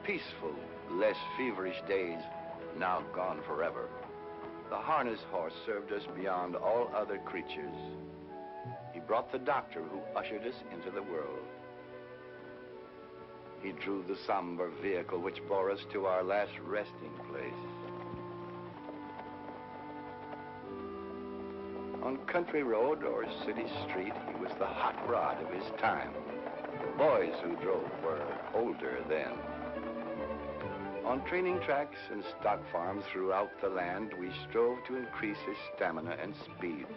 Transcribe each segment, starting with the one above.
Peaceful, less feverish days, now gone forever, the harness horse served us beyond all other creatures. He brought the doctor who ushered us into the world. He drew the somber vehicle which bore us to our last resting place. On country road or city street, he was the hot rod of his time. The boys who drove were older then. On training tracks and stock farms throughout the land, we strove to increase his stamina and speed.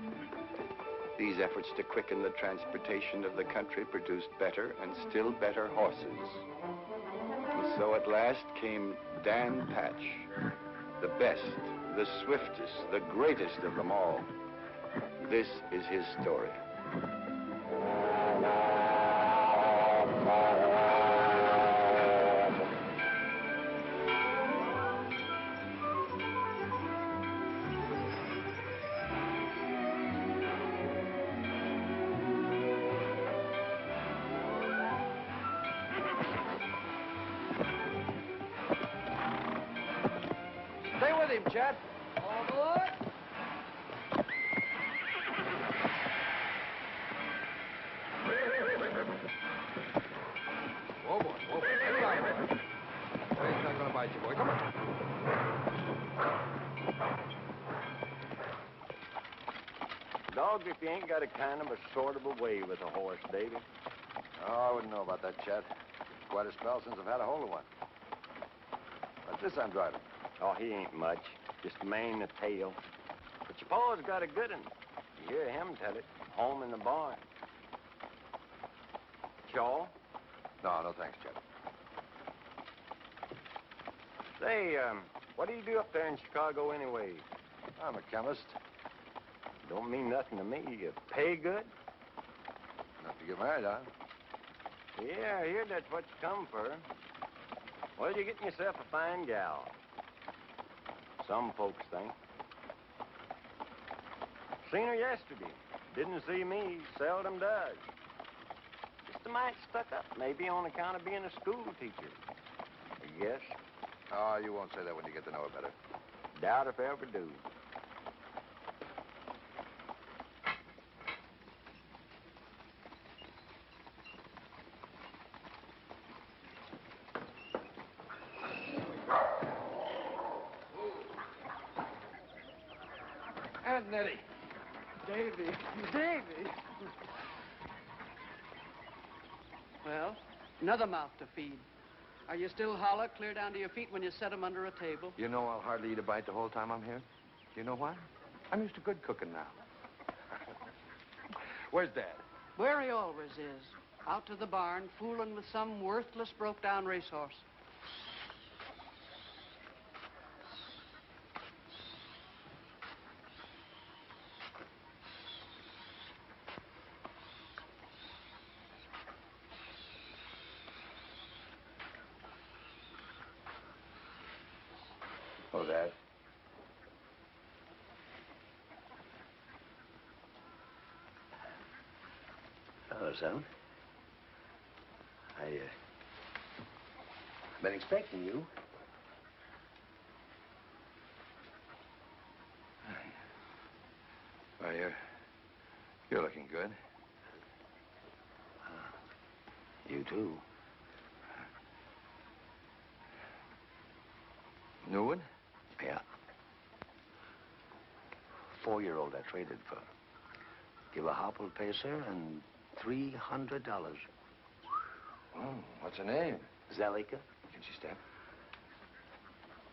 These efforts to quicken the transportation of the country produced better and still better horses. And so at last came Dan Patch, the best, the swiftest, the greatest of them all. This is his story. Stay with him, Chet. All aboard. Whoa, boy, whoa, boy. Sit down, boy. He's not gonna bite you, boy. Come on. Dogs, if you ain't got a kind of a sort of a way with a horse, Davy. Oh, I wouldn't know about that, Chet. Quite a spell since I've had a hold of one. What's this I'm driving? Oh, he ain't much. Just a mane and a tail. But your pa's got a good one. You hear him tell it. Home in the barn. Chaw? No, thanks, Chet. Say, what do you do up there in Chicago anyway? I'm a chemist. Don't mean nothing to me. You pay good? Enough to get married, huh? Yeah, I hear that's what you come for. Well, you're getting yourself a fine gal. Some folks think. Seen her yesterday. Didn't see me. Seldom does. Just a mite stuck up, maybe on account of being a school teacher. I guess. Oh, you won't say that when you get to know her better. Doubt if I ever do. Aunt Nettie. Davy. Davy. Well, another mouth to feed. Are you still hollow, clear down to your feet when you set 'em under a table? You know I'll hardly eat a bite the whole time I'm here. Do you know why? I'm used to good cooking now. Where's Dad? Where he always is. Out to the barn, fooling with some worthless, broke-down racehorse. Oh, Dad. Hello, son. I've been expecting you. Well, you're looking good. You too. Newman? Yeah. 4-year-old I traded for. Give a hopple pacer and $300. What's her name? Zalika. Can she step?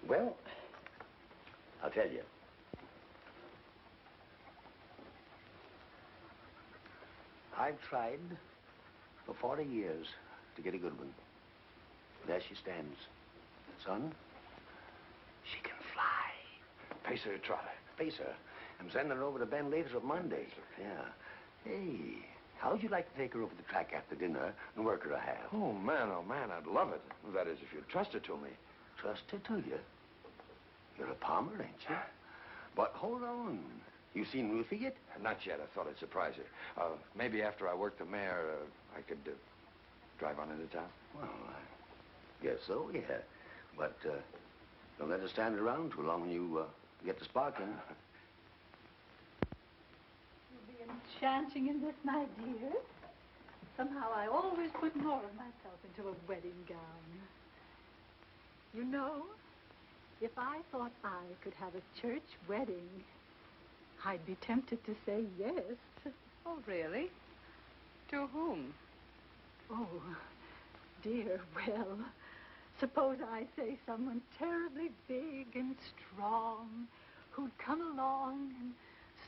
Well, I'll tell you. I've tried for 40 years to get a good one. There she stands. Son, she can fly. Pacer or trotter? Pacer. I'm sending her over to Ben later on Monday. Yeah. Hey, how'd you like to take her over the track after dinner and work her a half? Oh, man, I'd love it. That is, if you'd trust her to me. Trust her to you? You're a palmer, ain't you? But hold on. You seen Ruthie yet? Not yet. I thought I'd surprise her. Maybe after I work the mare, I could drive on into town. Well, I guess so, yeah. But don't let her stand around too long when you get to sparking. You'll be enchanting in this, my dear. Somehow I always put more of myself into a wedding gown. You know, if I thought I could have a church wedding, I'd be tempted to say yes. Oh, really? To whom? Oh, dear, well, suppose I say someone terribly big and strong who'd come along and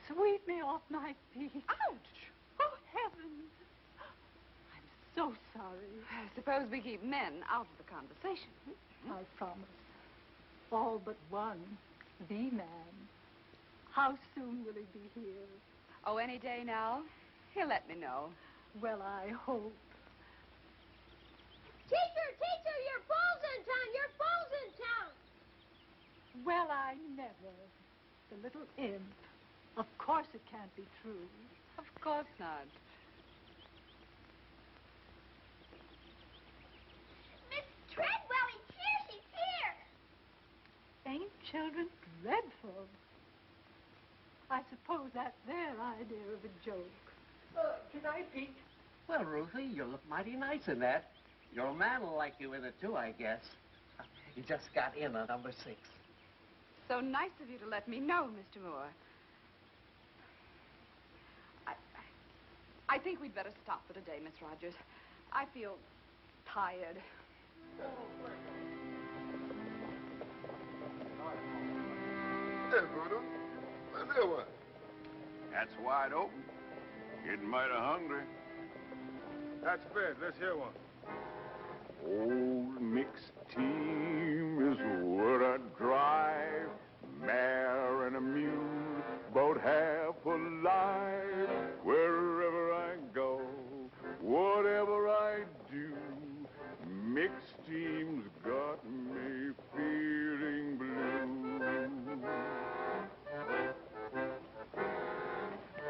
sweep me off my feet. Ouch! Oh, heavens! I'm so sorry. Suppose we keep men out of the conversation. I promise. All but one, the man. How soon will he be here? Oh, any day now. He'll let me know. Well, I hope. Teacher, your bull's in town! Your bull's in town! Well, I never. The little imp. Of course it can't be true. Of course not. Miss Treadwell, she's here! Ain't children dreadful? I suppose that's their idea of a joke. Can I peek? Well, Ruthie, you look mighty nice in that. Your man will like you in it, too, I guess. He just got in on number 6. So nice of you to let me know, Mr. Moore. I think we'd better stop for today, Miss Rogers. I feel tired. Hey, Bruno. Where's that one? That's wide open. Getting mighty hungry. That's bad. Let's hear one. Old mixed team is what I drive. Mare and a mule, about half alive. Wherever I go, whatever I do, mixed team's got me feeling blue.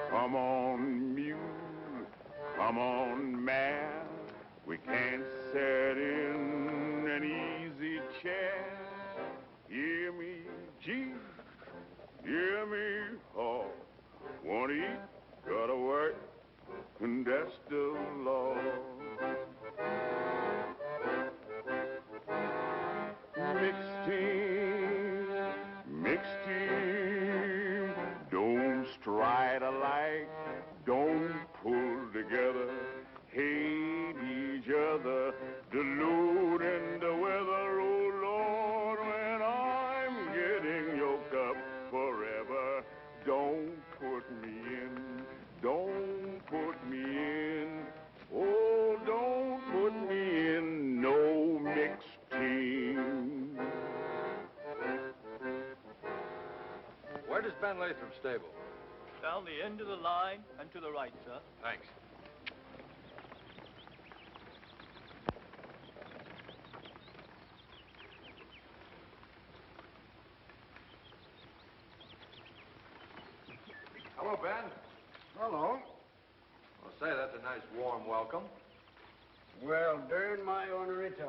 Come on, mule, come on, mare. We can't sit in an easy chair. Hear me, G, hear me, haw. Want to eat, gotta work, and that's the law. Mixed team, don't stride alike, don't pull together, hate each other, diluting the weather, oh Lord, when I'm getting yoked up forever, don't put me in, don't put me in, oh, don't put me in no mixed team. Where does Ben Latham stable? Down the end of the line and to the right, sir. Thanks. Hello, Ben. Hello. Well, say, that's a nice warm welcome. Well, during my ornery time.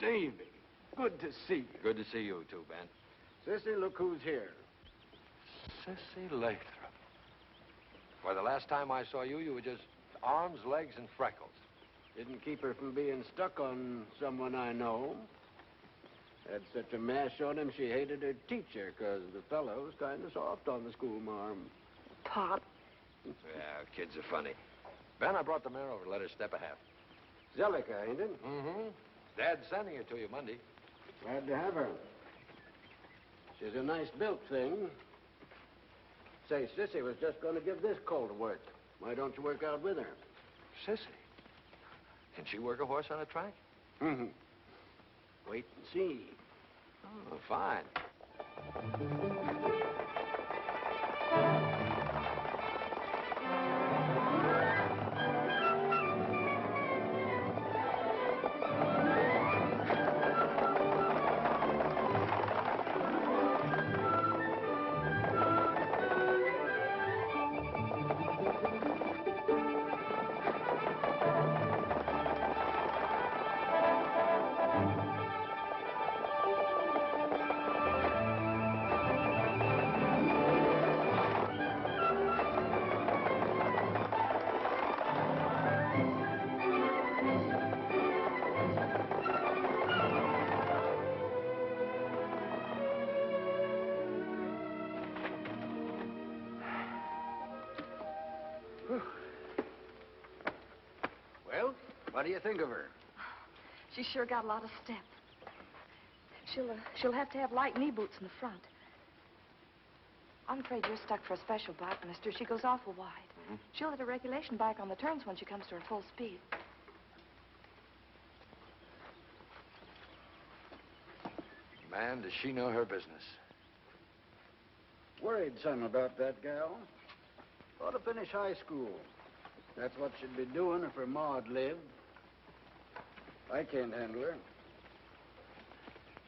Davy, good to see you. Good to see you, too, Ben. Cissy, look who's here. Cissy Lathrop. Why, the last time I saw you, you were just arms, legs, and freckles. Didn't keep her from being stuck on someone I know. Had such a mash on him, she hated her teacher, because the fellow was kind of soft on the schoolmarm. Pop. Yeah, kids are funny. Ben, I brought the mare over to let her step a half. Zellica, ain't it? Mm-hmm. Dad's sending her to you Monday. Glad to have her. She's a nice built thing. Say, Cissy was just going to give this colt to work. Why don't you work out with her? Cissy? Can she work a horse on a track? Mm-hmm. Wait and see. Oh, fine. Well, what do you think of her? She's sure got a lot of step. She'll have to have light knee boots in the front. I'm afraid you're stuck for a special bike, mister. She goes awful wide. She'll hit a regulation bike on the turns when she comes to her full speed. Man, does she know her business. Worried some about that gal. Ought to finish high school. That's what she'd be doing if her ma'd lived. I can't handle her.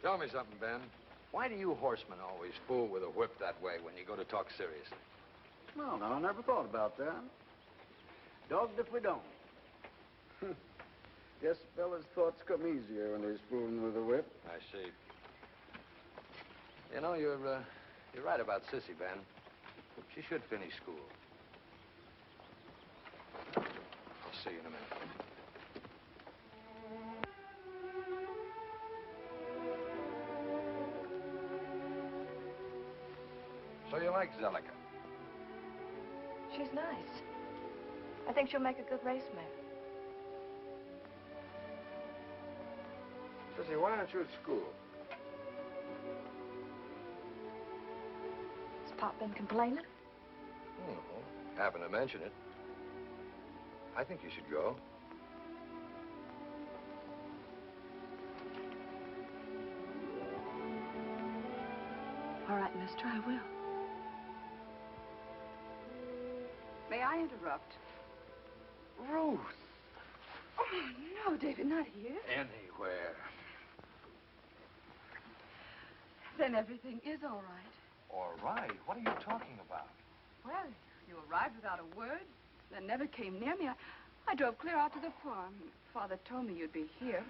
Tell me something, Ben. Why do you horsemen always fool with a whip that way when you go to talk seriously? Well, no, I never thought about that. Dogged if we don't. Guess fellas' thoughts come easier when they're fooling with a whip. I see. You know, you're right about Cissy, Ben. She should finish school. I'll see you in a minute. So you like Zellica? She's nice. I think she'll make a good race mare. Cissy, why aren't you at school? Has Pop been complaining? No, happened to mention it. I think you should go. All right, mister, I will. May I interrupt? Ruth! Oh, no, David, not here. Anywhere. Then everything is all right. All right? What are you talking about? Well, you arrived without a word, then never came near me. I drove clear out to the farm. Father told me you'd be here.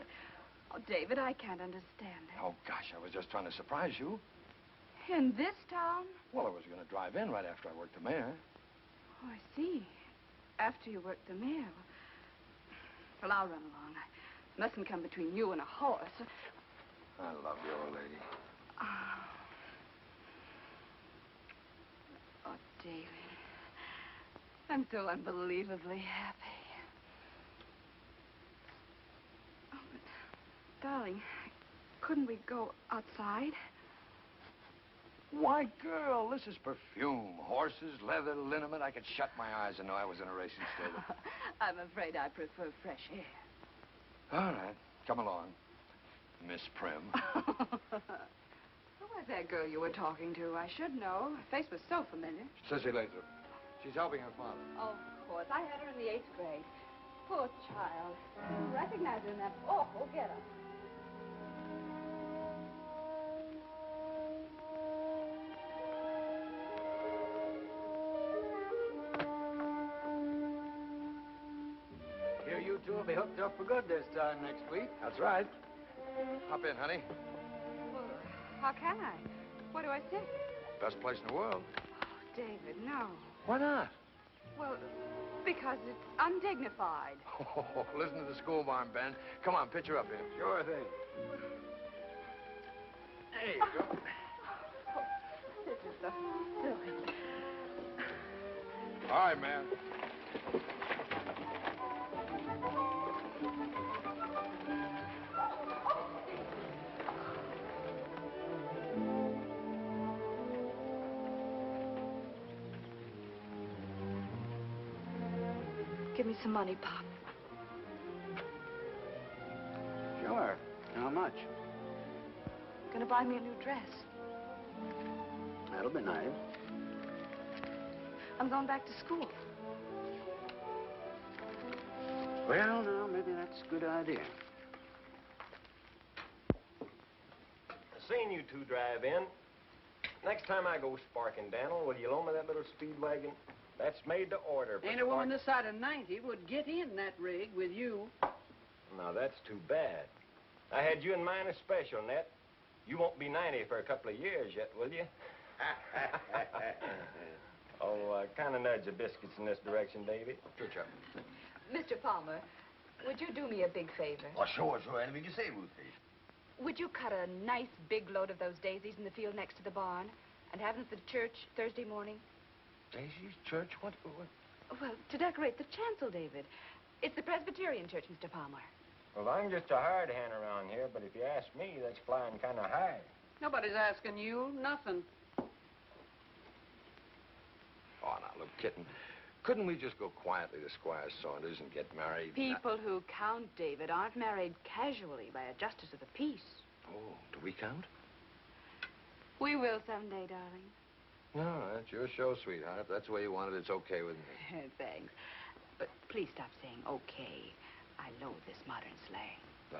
Oh, David, I can't understand it. Oh, gosh, I was just trying to surprise you. In this town? Well, I was going to drive in right after I worked the mare. Oh, I see. After you worked the mare. Well, I'll run along. I mustn't come between you and a horse. I love you, old lady. Oh, David. I'm so unbelievably happy. Oh, but, darling, couldn't we go outside? Why, girl, this is perfume. Horses, leather, liniment. I could shut my eyes and know I was in a racing stable. I'm afraid I prefer fresh air. All right. Come along, Miss Prim. Who was that girl you were talking to? I should know. Her face was so familiar. Cissy Lathrop. She's helping her father. Oh, of course. I had her in the 8th grade. Poor child. You recognize her in that awful getup. be hooked up for good this time next week. That's right. Hop in, honey. Well, how can I? What do I say? Best place in the world. Oh, David, no. Why not? Well, because it's undignified. Oh, listen to the school marm, Ben. Come on, pitch her up here. Sure thing. There you go. This is so silly. All right, man. Give me some money, Pop. Sure. How much? Gonna buy me a new dress. That'll be nice. I'm going back to school. Well, now, maybe that's a good idea. I seen you two drive in. Next time I go sparking, Daniel, will you loan me that little speed wagon? That's made to order. Ain't a woman this side of 90 would get in that rig with you. Now, that's too bad. I had you in mind especial, Ned. You won't be 90 for a couple of years yet, will you? Oh, kind of nudge the biscuits in this direction, Davy. Sure, Chuck. Mr. Palmer, would you do me a big favor? Oh, sure. Anything you say, Ruthie. Would you cut a nice big load of those daisies in the field next to the barn and have them for the church Thursday morning? Daisy's church? What? Well, to decorate the chancel, David. It's the Presbyterian church, Mr. Palmer. Well, I'm just a hard hand around here, but if you ask me, that's flying kind of high. Nobody's asking you nothing. Oh, now, look, kitten. Couldn't we just go quietly to Squire Saunders and get married? People who count, David, aren't married casually by a justice of the peace. Oh, do we count? We will someday, darling. No, that's your show, sweetheart. If that's the way you want it, it's okay with me. Thanks. But please stop saying okay. I loathe this modern slang. No.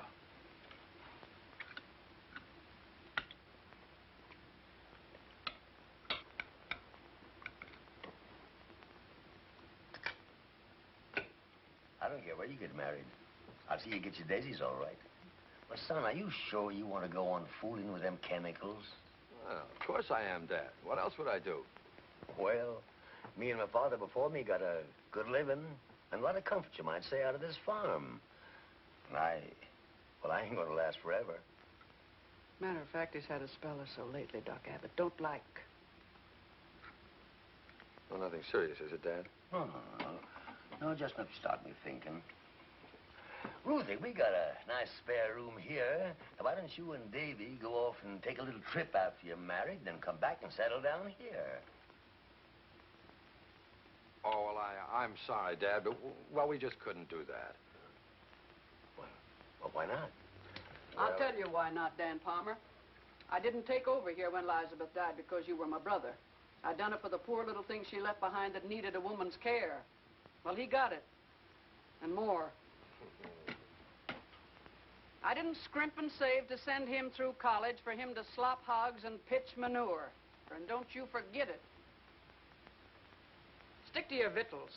I don't care where you get married. I'll see you get your daisies all right. But, son, are you sure you want to go on fooling with them chemicals? Well, of course I am, Dad. What else would I do? Well, me and my father before me got a good living and a lot of comfort, you might say, out of this farm. And I ain't gonna last forever. Matter of fact, he's had a spell or so lately, Doc Abbott. Don't like. Well, nothing serious, is it, Dad? No. No, just enough to start me thinking. Ruthie, we got a nice spare room here. Now, why don't you and Davy go off and take a little trip after you're married, then come back and settle down here? Oh, well, I'm sorry, Dad, but, well, we just couldn't do that. Well, why not? I'll tell you why not, Dan Palmer. I didn't take over here when Elizabeth died because you were my brother. I done it for the poor little thing she left behind that needed a woman's care. Well, he got it. And more. I didn't scrimp and save to send him through college for him to slop hogs and pitch manure. And don't you forget it. Stick to your victuals.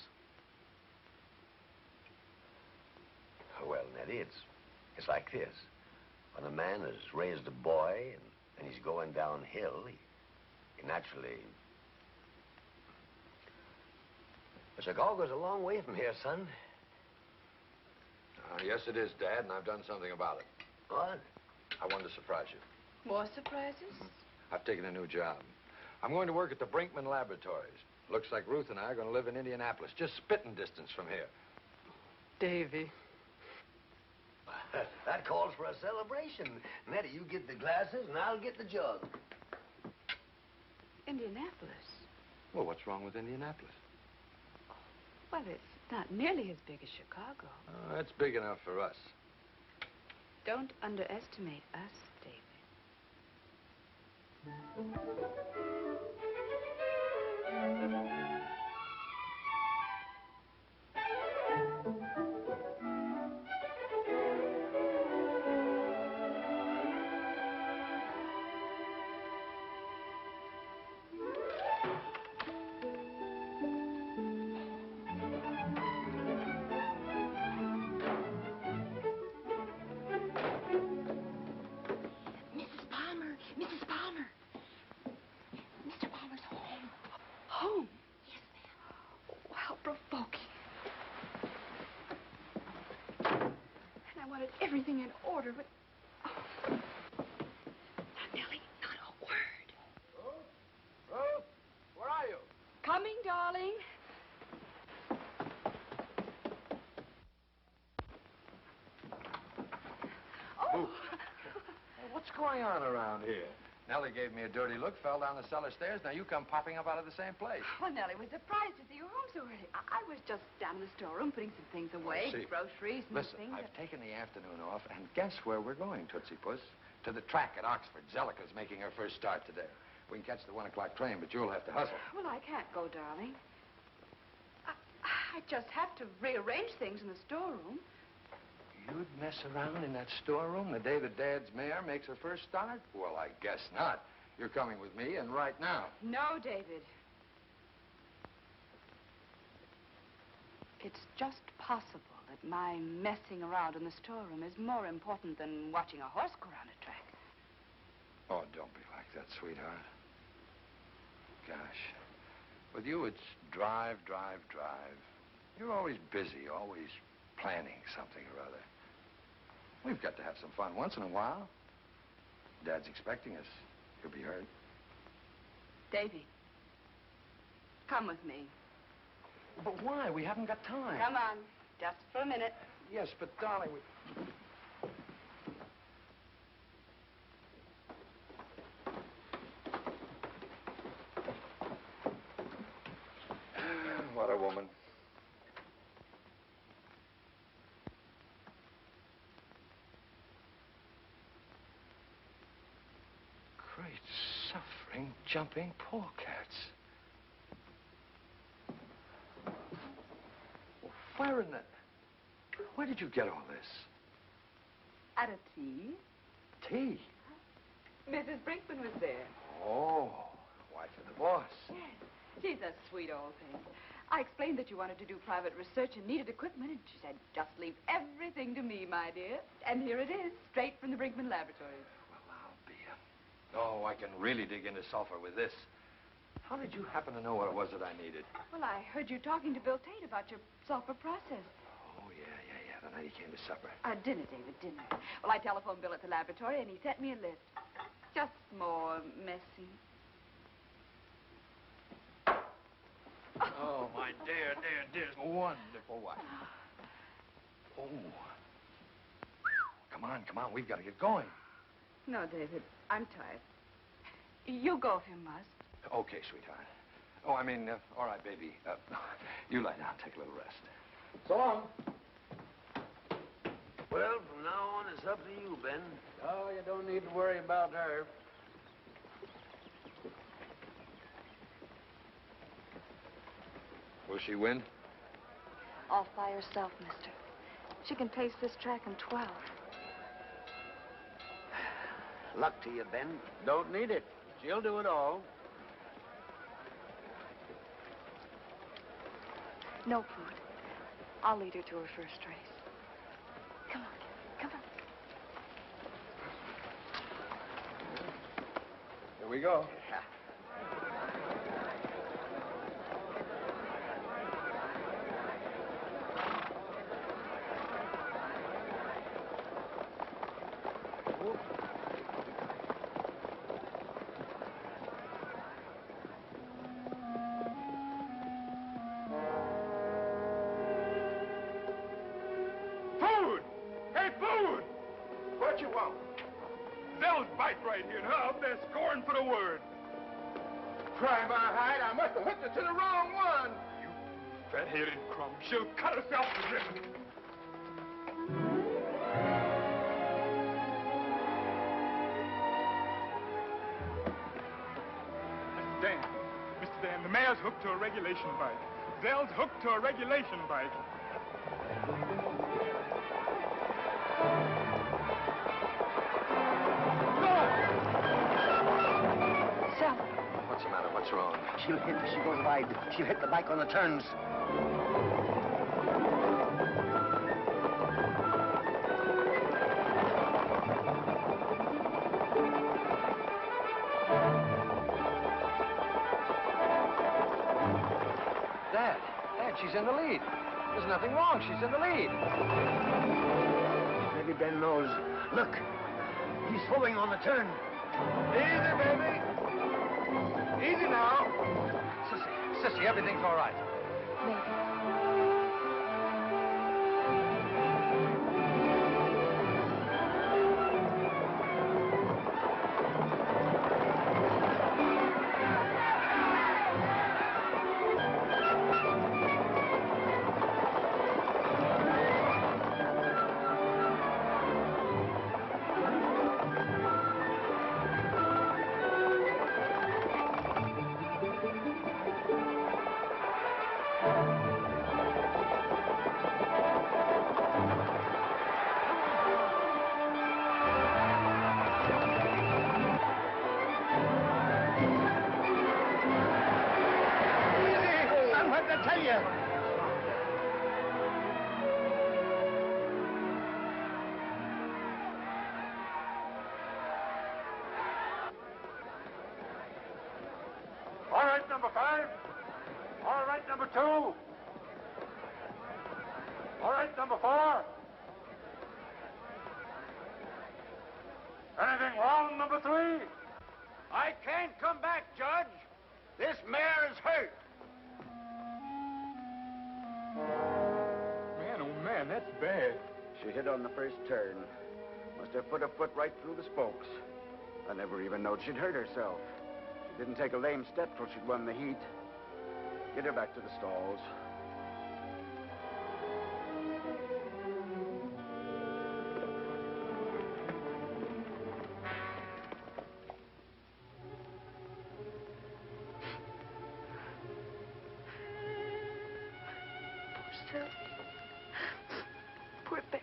Well, Nettie, it's like this. When a man has raised a boy and he's going downhill, he naturally... The cigar goes a long way from here, son. Yes, it is, Dad, and I've done something about it. What? I wanted to surprise you. More surprises? I've taken a new job. I'm going to work at the Brinkman Laboratories. Looks like Ruth and I are going to live in Indianapolis, just spitting distance from here. Davy. That calls for a celebration. Nettie, you get the glasses, and I'll get the jug. Indianapolis? Well, what's wrong with Indianapolis? Well, it's not nearly as big as Chicago. It's big enough for us. Don't underestimate us, David. everything in order, but... Oh. Now, Nellie, not a word. Ruth, where are you? Coming, darling. Oh. Hey, what's going on around here? Nellie gave me a dirty look, fell down the cellar stairs. Now you come popping up out of the same place. Well, Nellie was surprised to see you home so early. I was just down in the storeroom putting some things away, see. groceries and Listen, things. I've taken the afternoon off, and guess where we're going, Tootsie Puss? To the track at Oxford. Zelika's making her first start today. We can catch the 1 o'clock train, but you'll have to hustle. Well, I can't go, darling. I just have to rearrange things in the storeroom. You'd mess around in that storeroom the day that Dad's mare makes her first start? Well, I guess not. You're coming with me, and right now. No, David. It's just possible that my messing around in the storeroom is more important than watching a horse go around a track. Oh, don't be like that, sweetheart. Gosh. With you, it's drive, drive, drive. You're always busy, always planning something or other. We've got to have some fun once in a while. Dad's expecting us. He'll be hurt. Davy, come with me. But why? We haven't got time. Come on, just for a minute. Yes, but darling, we... What a woman. Great suffering, jumping polecats. Where did you get all this? At a tea. Tea? Mrs. Brinkman was there. Oh, wife of the boss. Yes, she's a sweet old thing. I explained that you wanted to do private research and needed equipment, and she said, just leave everything to me, my dear. And here it is, straight from the Brinkman laboratories. Well, I'll be a... Oh, I can really dig into sulfur with this. How did you happen to know what it was that I needed? Well, I heard you talking to Bill Tate about your sulfur process. Oh, yeah. The night he came to supper. Dinner, David, dinner. Well, I telephoned Bill at the laboratory, and he sent me a list. Just more messy. Oh, my dear. Wonderful wife. Oh. Come on. We've got to get going. No, David, I'm tired. You go if you must. Okay, sweetheart. Oh, I mean, all right, baby. You lie down, take a little rest. So long. Well, from now on, it's up to you, Ben. Oh, you don't need to worry about her. Will she win? All by herself, mister. She can pace this track in 12. Luck to you, Ben. Don't need it. She'll do it all. No, Pete. I'll lead her to her first race. Come on, kid. Come on. Here we go. Right here now, up there scoring for the word. Try my hide, I must have hooked her to the wrong one. You fat-headed crumb. She'll cut herself to this. Mr. Dan, the mayor's hooked to a regulation bike. Zell's hooked to a regulation bike. What's the matter? What's wrong? She'll hit as she goes wide. She'll hit the bike on the turns. Dad, she's in the lead. There's nothing wrong. She's in the lead. maybe Ben knows. Look, he's pulling on the turn. Easy, baby. Easy now. Cissy, everything's all right. All right, number 5. All right, number 2. All right, number 4. Anything wrong, number 3? I can't come back, Judge. This mare is hurt. Man, oh man, that's bad. She hit on the first turn. Must have put a foot right through the spokes. I never even knowed she'd hurt herself. She didn't take a lame step till she'd won the heat. Get her back to the stalls. Poor baby.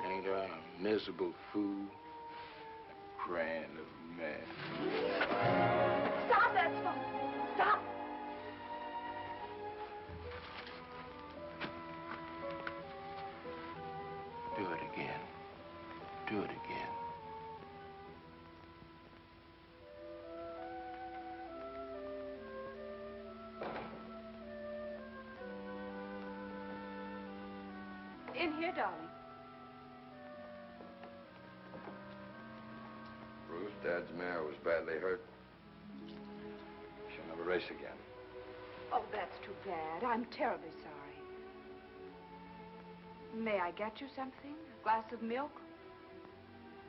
Ain't I a miserable fool? A crying little man. Stop that song. Stop. Do it again. Do it again. In here, darling. Ruth, Dad's mare was badly hurt. She'll never race again. Oh, that's too bad. I'm terribly sorry. May I get you something? A glass of milk?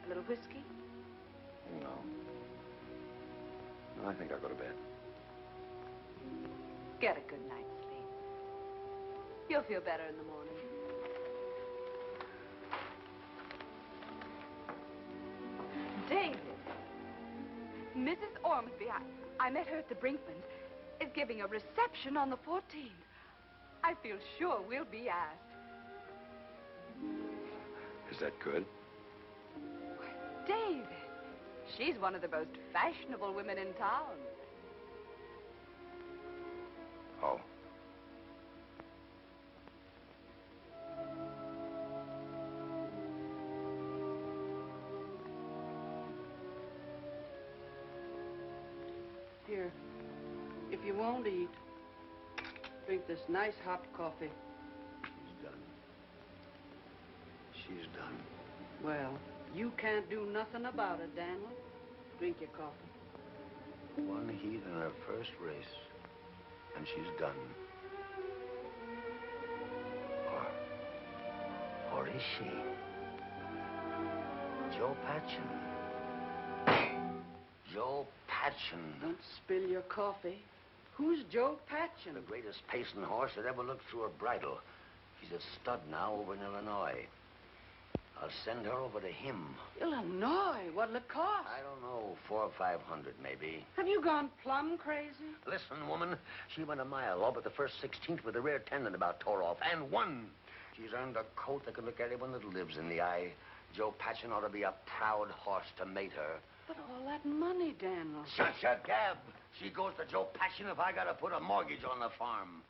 A little whiskey? No. No, I think I'll go to bed. Get a good night's sleep. You'll feel better in the morning. David, Mrs. Ormsby, I met her at the Brinkmans, is giving a reception on the 14th. I feel sure we'll be asked. Is that good? David, she's one of the most fashionable women in town. Oh. Here, if you won't eat, drink this nice hot coffee. She's done. She's done. Well, you can't do nothing about it, Daniel. Drink your coffee. One heat in her first race, and she's done. Or is she? Joe Patchen. Joe Patchen. Don't spill your coffee. Who's Joe Patchen? The greatest pacing horse that ever looked through a bridle. She's a stud now over in Illinois. I'll send her over to him. Illinois? What'll it cost? I don't know, 400 or 500 maybe. Have you gone plumb crazy? Listen, woman, she went a mile all but the first 16th with a rear tendon about tore off, and won. She's earned a coat that can look anyone that lives in the eye. Joe Patchen ought to be a proud horse to mate her. But all that money, Daniel. Shut your gab. She goes to Joe Patchen if I gotta put a mortgage on the farm.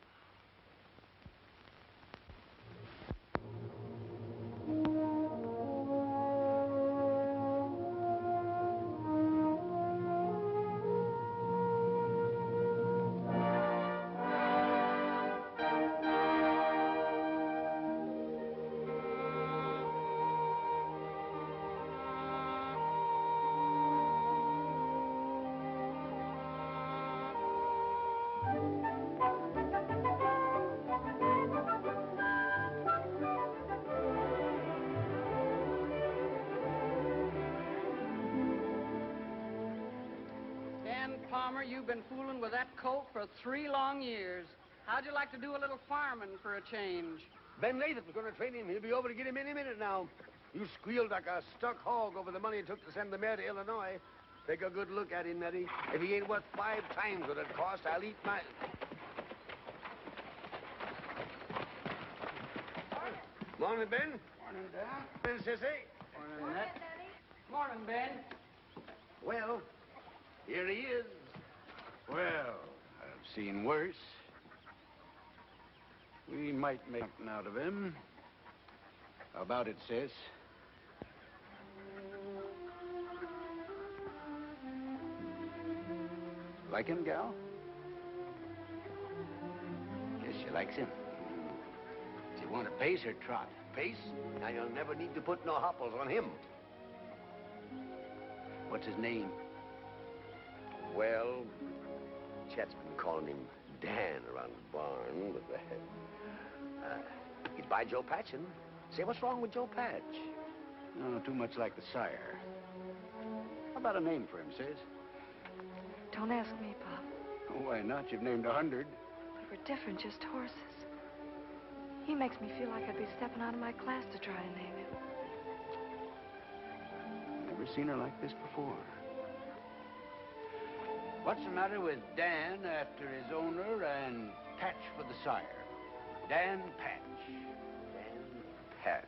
Palmer, you've been fooling with that colt for 3 long years. How'd you like to do a little farming for a change? Ben Latham's going to train him. He'll be over to get him any minute now. You squealed like a stuck hog over the money it took to send the mare to Illinois. Take a good look at him, Nettie. If he ain't worth 5 times what it cost, I'll eat my... Morning, Ben. Morning, Dan. Ben, Cissy. Morning, Ned. Morning, Ben. Well, here he is. Well, I've seen worse. We might make something out of him. How about it, Sis? Like him, gal? Guess she likes him. Do you want to pace or trot? Pace? Now you'll never need to put no hopples on him. What's his name? Well, Chet's been calling him Dan around the barn, but he'd buy Joe Patchen. Say, what's wrong with Joe Patch? No, too much like the sire. How about a name for him, Sis? Don't ask me, Pop. Oh, why not? You've named 100. We were different, just horses. He makes me feel like I'd be stepping out of my class to try and name him. Never seen her like this before. What's the matter with Dan after his owner and Patch for the sire? Dan Patch. Dan Patch.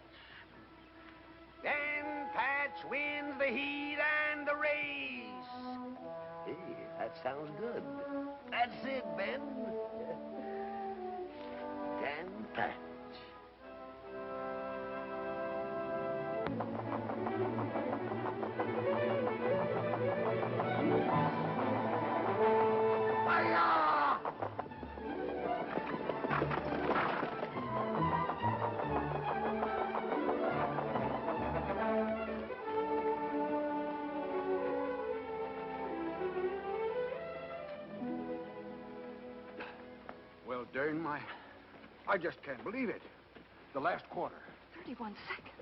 Dan Patch wins the heat and the race. Hey, that sounds good. That's it, Ben. Dan Patch. Well, darn my... I just can't believe it. The last quarter. 31 seconds.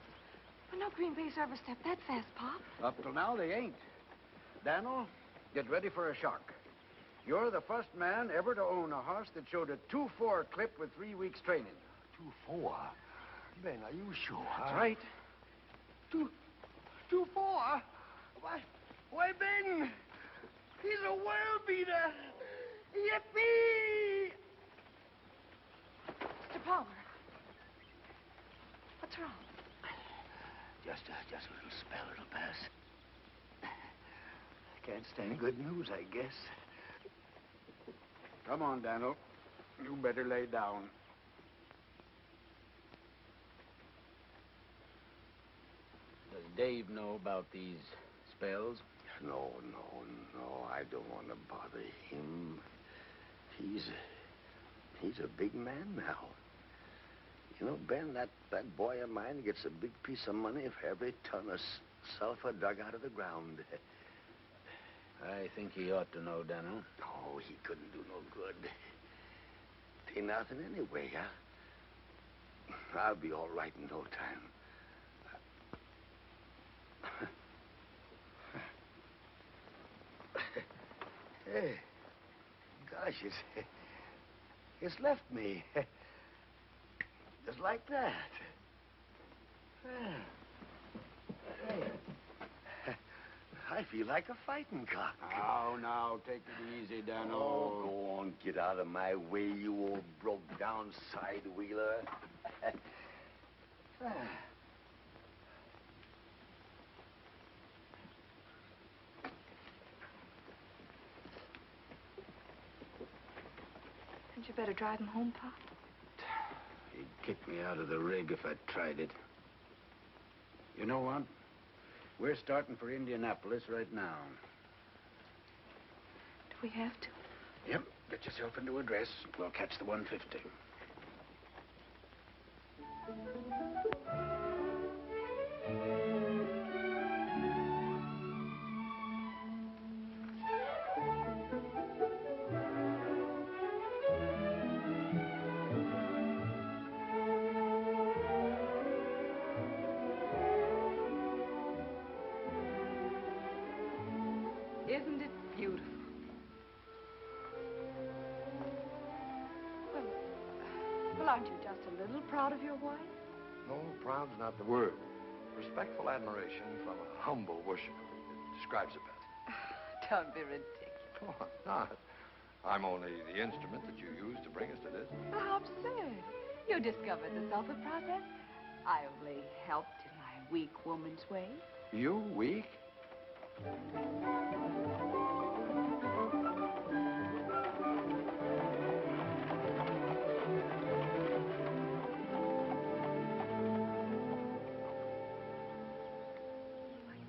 But no Green Bay's ever stepped that fast, Pop. Up till now, they ain't. Daniel, get ready for a shock. You're the first man ever to own a horse that showed a 2-4 clip with 3 weeks training. 2-4? Ben, are you sure? That's right. 2-4? Why, Ben, he's a world beater. Yippee! Mr. Palmer. What's wrong? Just a little spell. It'll pass. Can't stand good news, I guess. Come on, Daniel. You better lay down. Does Dave know about these spells? No. I don't want to bother him. He's a big man now. You know, Ben, that boy of mine gets a big piece of money for every ton of sulfur dug out of the ground. I think he ought to know, Daniel. Oh, he couldn't do no good. Ain't nothing anyway, huh? I'll be all right in no time. Hey, gosh, it's left me. Just like that. I feel like a fighting cock. Now, take it easy, Daniel. Oh, go on, get out of my way, you old broke-down side-wheeler. Hadn't you better drive him home, Pop? He'd kick me out of the rig if I tried it. You know what? We're starting for Indianapolis right now. Do we have to? Yep. Get yourself into a dress. We'll catch the 150. Isn't it beautiful? Aren't you just a little proud of your wife? No, proud's not the word. Respectful admiration from a humble worshiper. It describes it best. Don't be ridiculous. Oh, I'm not. I'm only the instrument that you used to bring us to this. How absurd. You discovered the sulfur process. I only helped in my weak woman's way. You weak?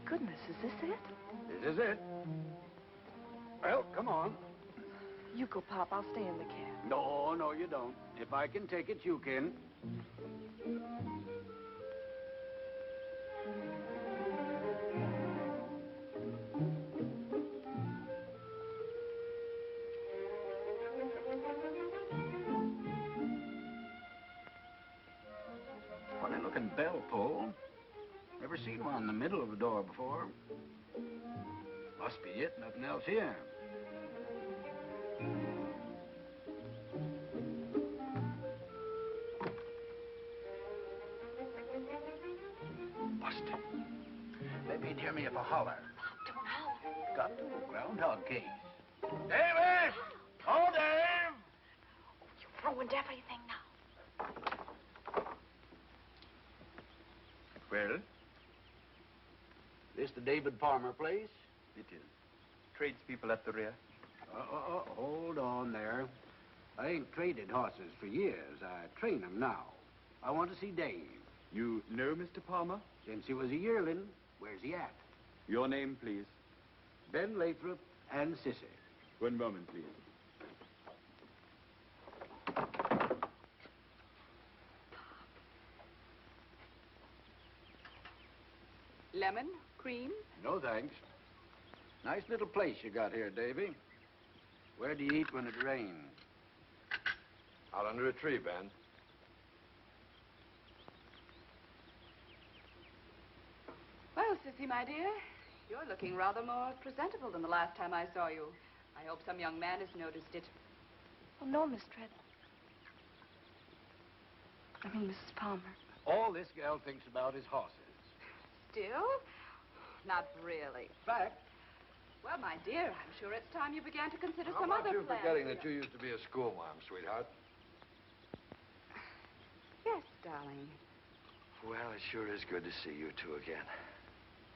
Goodness, is this it? This is it. Well, come on. You go, Pop. I'll stay in the cab. No, no, you don't. If I can take it, you can. Funny looking bell pull. Never seen one in the middle of a door before. Must be it, nothing else here. Busted. Maybe he'd hear me if I holler. Don't holler. Got to. Groundhog case. David! Oh, Dave! You ruined everything now. Well? This the David Palmer place? It is. Tradespeople at the rear. Hold on there. I ain't traded horses for years. I train 'em now. I want to see Dave. You know Mr. Palmer? Since he was a yearling, where's he at? Your name, please. Ben Lathrop and Cissy. One moment, please. Lemon, cream. No, thanks. Nice little place you got here, Davy. Where do you eat when it rains? Out under a tree, Ben. Well, Cissy, my dear, you're looking rather more presentable than the last time I saw you. I hope some young man has noticed it. Oh, no, Miss Treadwell. I mean, Mrs. Palmer. All this gal thinks about is horses. Still? Not really. Fact. Well, my dear, I'm sure it's time you began to consider How some about other you plans. forgetting that you used to be a schoolmom, sweetheart? Yes, darling. Well, it sure is good to see you two again.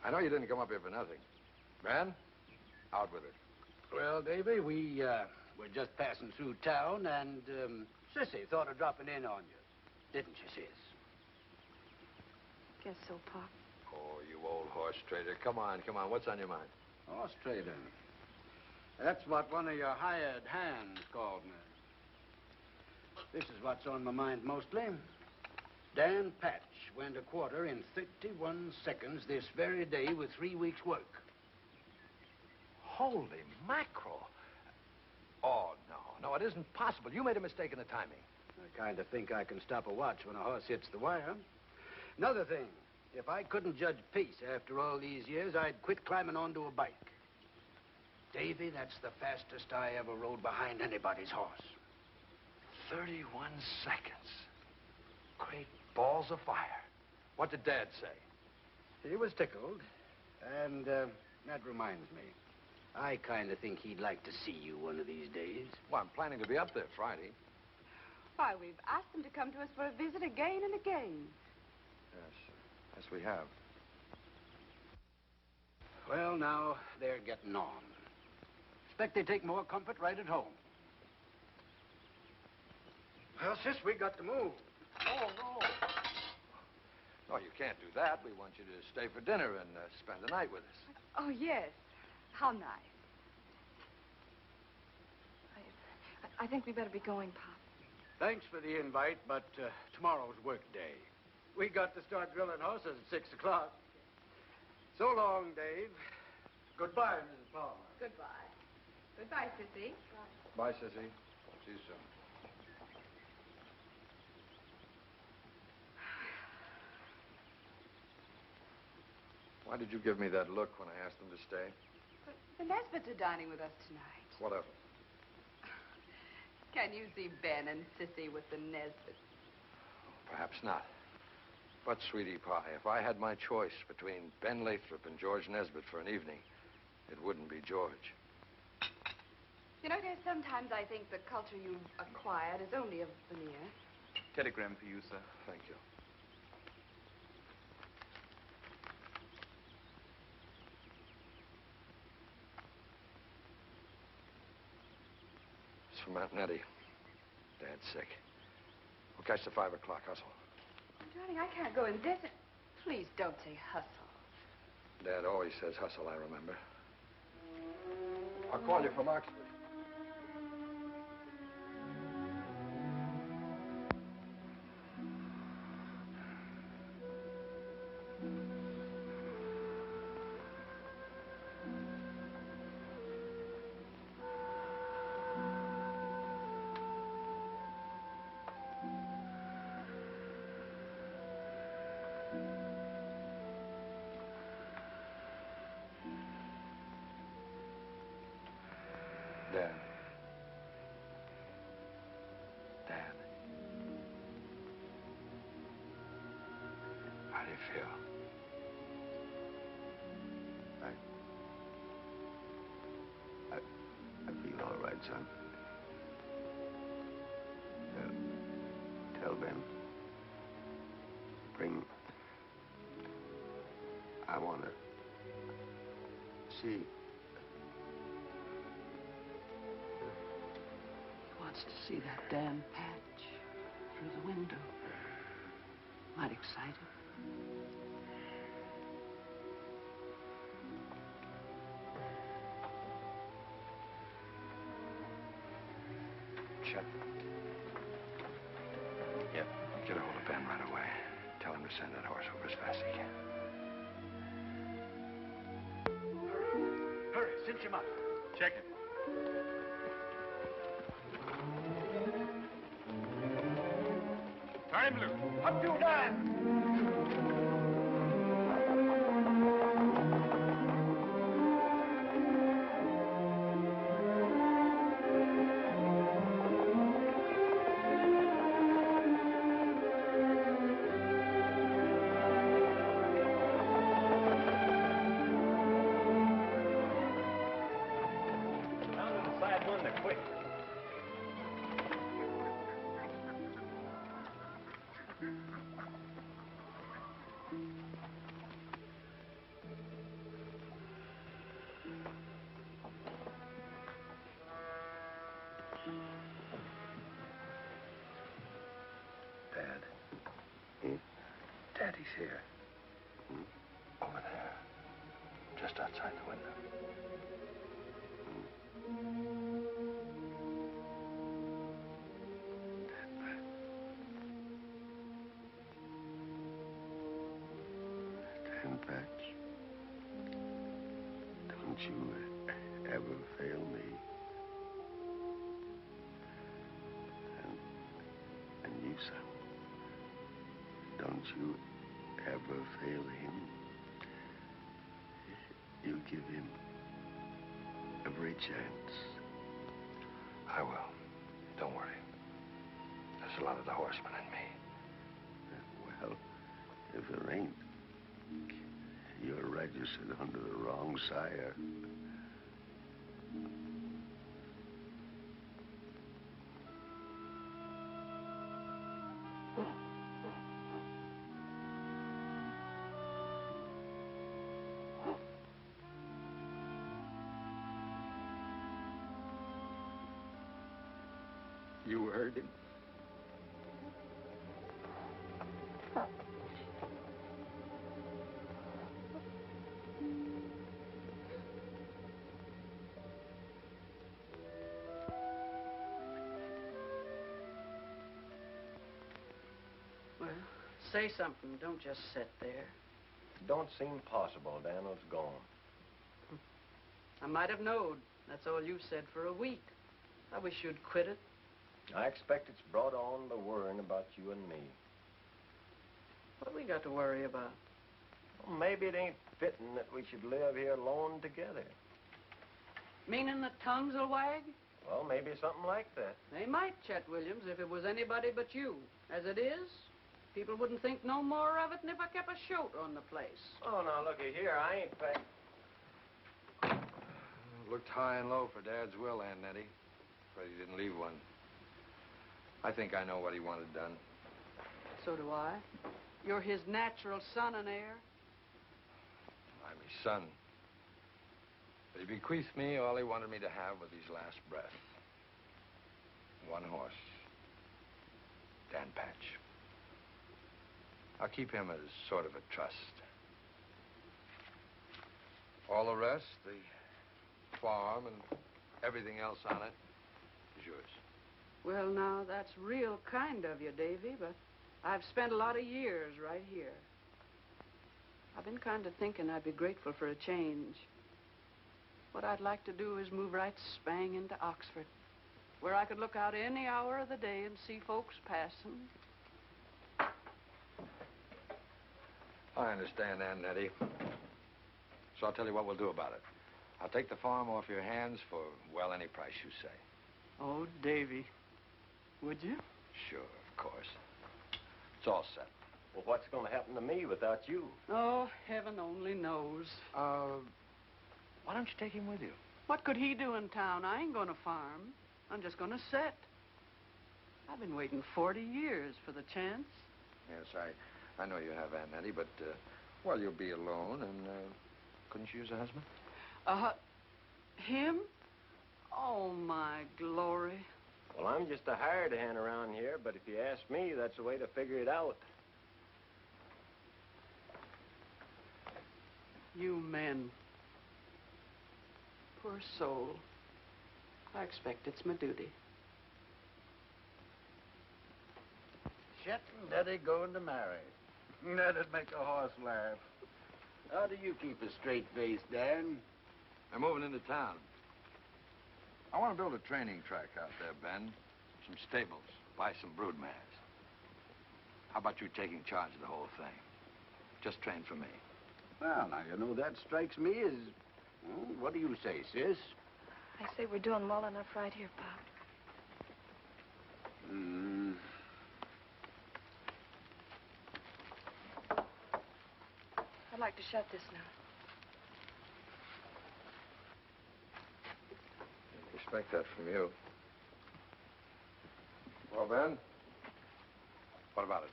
I know you didn't come up here for nothing. Ben, out with it. Well, Davy, we were just passing through town, and Cissy thought of dropping in on you. Didn't you, Sis? Guess so, Pop. Oh, you old horse trader. Come on, come on. What's on your mind? Horse trader. That's what one of your hired hands called me. This is what's on my mind mostly. Dan Patch went a quarter in 31 seconds this very day with 3 weeks' work. Holy mackerel. Oh, no, it isn't possible. You made a mistake in the timing. I kind of think I can stop a watch when a horse hits the wire. Another thing, if I couldn't judge pace after all these years, I'd quit climbing onto a bike. Davy, that's the fastest I ever rode behind anybody's horse. 31 seconds. Great balls of fire. What did Dad say? He was tickled. And that reminds me, I kind of think he'd like to see you one of these days. Well, I'm planning to be up there Friday. Why, we've asked them to come to us for a visit again and again. Yes, we have. Well, now, they're getting on. Expect they take more comfort right at home. Well, sis, we got to move. Oh, no. No, you can't do that. We want you to stay for dinner and spend the night with us. Oh, yes. How nice. I think we better be going, Pop. Thanks for the invite, but tomorrow's work day. We got to start drilling horses at 6 o'clock. So long, Dave. Goodbye, Mrs. Palmer. Goodbye. Goodbye, Cissy. Bye, Cissy. See you soon. Why did you give me that look when I asked them to stay? But the Nesbitts are dining with us tonight. What of it? Can you see Ben and Cissy with the Nesbitts? Perhaps not. But, sweetie pie, if I had my choice between Ben Lathrop and George Nesbitt for an evening, it wouldn't be George. You know, dear, sometimes I think the culture you've acquired is only a veneer. Telegram for you, sir. Thank you. It's from Aunt Nettie. Dad's sick. We'll catch the 5 o'clock hustle. Darling, I can't go in this. Please don't say hustle. Dad always says hustle, I remember. I'll call you from Oxford. Dad. Dad. How do you feel? I feel all right, son. Tell Ben. Bring... I want to see... He wants to see that damn patch through the window. Might excited. Chet. Yep. Get a hold of Ben right away. Tell him to send that horse over as fast as he can. Hurry, cinch him up. Check it. Turn him loose. Up you, Dan! Down to the side window, quick. Dad. Hmm? Daddy's here. Over there. Just outside the window. Dan Patch, don't you ever fail me. And you, son, don't you ever fail him. You give him every chance. I will. Don't worry. There's a lot of the horseman in me. Well, if there ain't, you're registered under the wrong sire. You heard him. Well, say something. Don't just sit there. Don't seem possible. Daniel's gone. I might have knowed. That's all you've said for a week. I wish you'd quit it. I expect it's brought on the worrying about you and me. What we got to worry about? Well, maybe it ain't fitting that we should live here alone together. Meaning that tongues will wag? Well, maybe something like that. They might, Chet Williams, if it was anybody but you. As it is, People wouldn't think no more of it than if I kept a shoat on the place. Oh, now, looky here. I ain't paying. Looked high and low for Dad's will, Aunt Nettie. Afraid he didn't leave one. I think I know what he wanted done. So do I. You're his natural son and heir. I'm his son. But he bequeathed me all he wanted me to have with his last breath. One horse. Dan Patch. I'll keep him as sort of a trust. All the rest, the farm and everything else on it, is yours. Well, now, that's real kind of you, Davy, but I've spent a lot of years right here. I've been kind of thinking I'd be grateful for a change. What I'd like to do is move right spang into Oxford, where I could look out any hour of the day and see folks passing. I understand, Aunt Nettie. So I'll tell you what we'll do about it. I'll take the farm off your hands for, well, any price you say. Oh, Davy, would you? Sure, of course. It's all set. Well, what's going to happen to me without you? Oh, heaven only knows. Why don't you take him with you? What could he do in town? I ain't gonna farm. I'm just gonna sit. I've been waiting 40 years for the chance. Yes, I know you have, Aunt Nettie, but, well, you'll be alone, and, couldn't you use a husband? Him? Oh, my glory. Well, I'm just a hired hand around here, but if you ask me, that's the way to figure it out. You men. Poor soul. I expect it's my duty. Chet and Eddie going to marry. That'd make a horse laugh. How do you keep a straight face, Dan? They're moving into town. I want to build a training track out there, Ben. Some stables, buy some brood mares. How about you taking charge of the whole thing? Just train for me. Well, now, you know, that strikes me as... Well, what do you say, sis? I say we're doing well enough right here, Pop. I'd like to shut this now. I expect that from you. Well, Ben, what about it?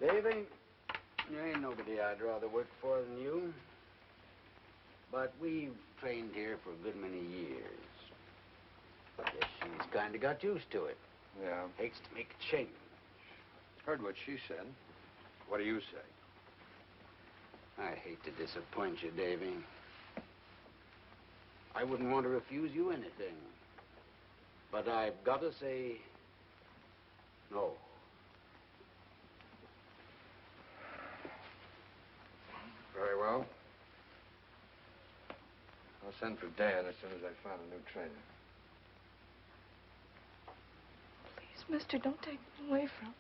Davy, there ain't nobody I'd rather work for than you. But we've trained here for a good many years. I guess she's kind of got used to it. Yeah. Takes to make a change. Heard what she said. What do you say? I hate to disappoint you, Davy. I wouldn't want to refuse you anything. But I've got to say no. Very well. I'll send for Dan as soon as I find a new trainer. Please, mister, don't take him away from us.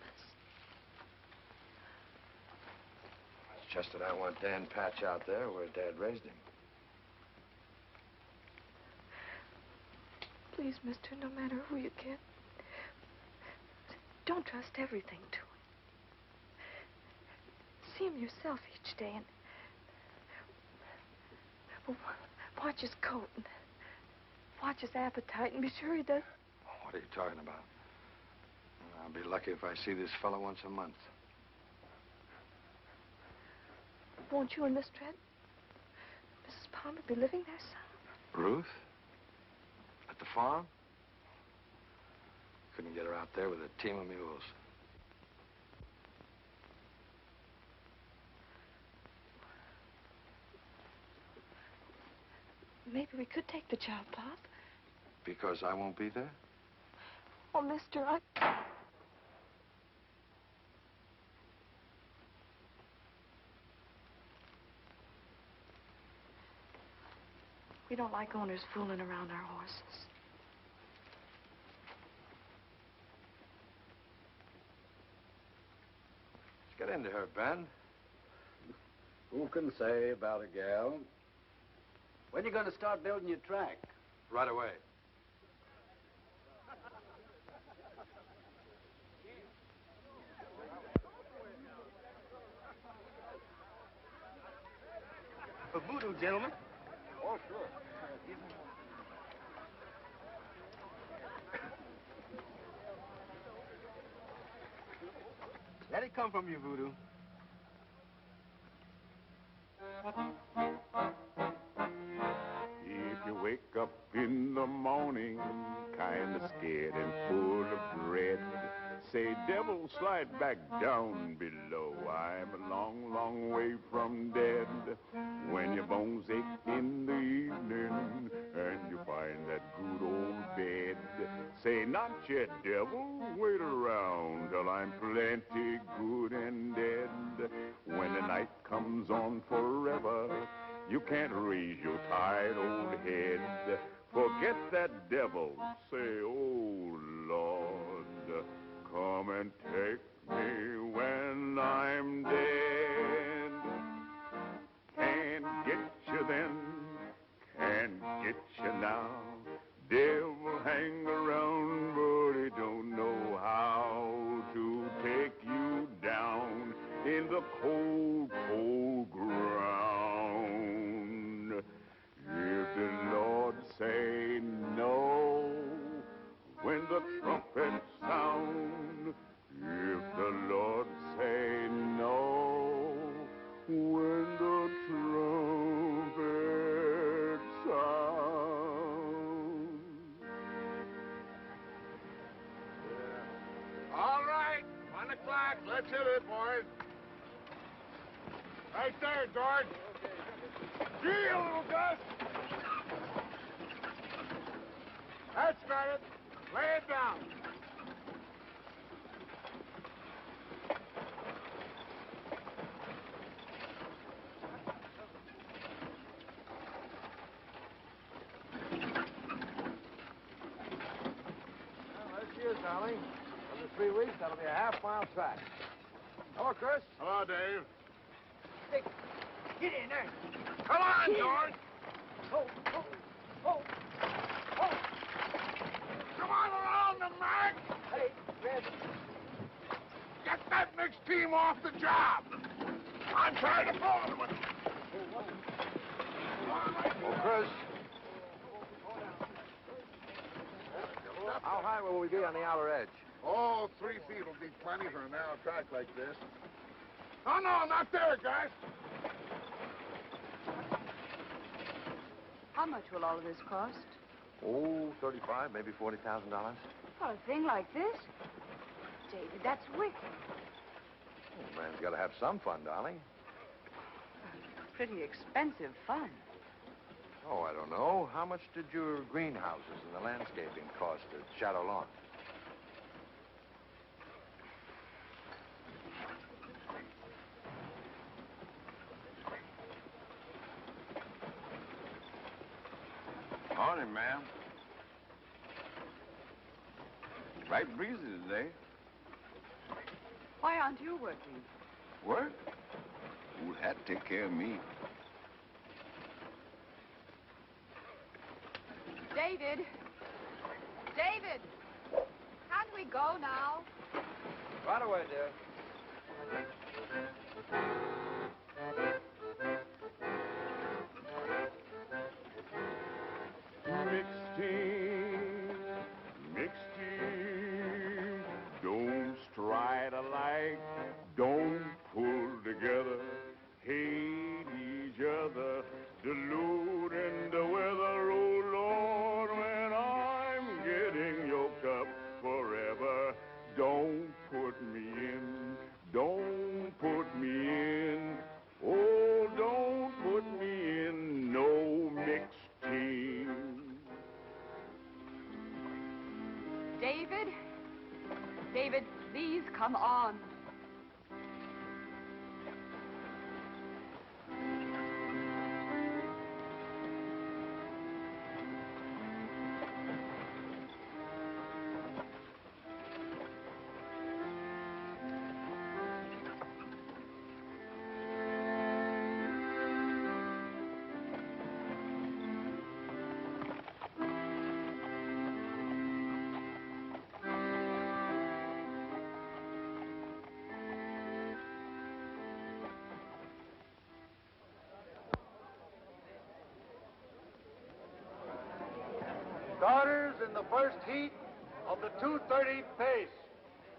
It's just that I want Dan Patch out there where Dad raised him. Please, mister, no matter who you get, don't trust everything to him. See him yourself each day and watch his coat and watch his appetite and be sure he does. What are you talking about? I'll be lucky if I see this fellow once a month. Won't you and Miss Tread, Mrs. Palmer, be living there, son? Ruth? At the farm? Couldn't get her out there with a team of mules. Maybe we could take the job, Pop. Because I won't be there? Oh, mister, We don't like owners fooling around our horses. Let's get into her, Ben. Who can say about a gal? When you going to start building your track? Right away. for voodoo, gentlemen. Oh, sure. Let it come from you, voodoo. If you wake up in the morning, kind of scared and full of dread, say, devil, slide back down below. I'm a long, long way from dead. When your bones ache in the evening and you find that good old bed, say, not yet, devil, wait around till I'm plenty good and dead. When the night comes on forever, you can't raise your tired old head. Forget that devil. Say, oh, Lord, come and take me when I'm dead. Can't get you then, can't get you now. Devil hang around, but he don't know how to take you down in the cold, cold ground. If the Lord say no, when the trumpet sound, if the Lord say no, when the trumpet sound. All right, 1 o'clock. Let's hit it, boys. Right there, George. Gee, you little Gus. That's got it. Lay it down. Well, there she is, darling. Under 3 weeks, that'll be a half-mile track. Hello, Chris. Hello, Dave. Dick, get in there. Come on, George. Oh, oh, oh, oh. Come on around the mark. Hey, Red. Get that mixed team off the job. I'm trying to pull them. Oh, Chris. How high will we be on the outer edge? Oh, 3 feet will be plenty for a narrow track like this. Oh, no, not there, guys. How much will all of this cost? Oh, $35,000, maybe $40,000. For a thing like this? David, that's wicked. Oh, man's got to have some fun, darling. Pretty expensive fun. Oh, I don't know. How much did your greenhouses and the landscaping cost at Shadow Lawn? Morning, ma'am. Right breezy today. Why aren't you working? Work? Old Hat take care of me. David! David! Can't we go now? Right away, dear. Mixed team, don't stride alike, don't pull together, hate each other, diluting the weather, oh Lord, when I'm getting yoked up forever, don't put me in, don't put me in, oh, don't put me in no mixed team. David? David, please come on. Starters in the first heat of the 2:30 pace.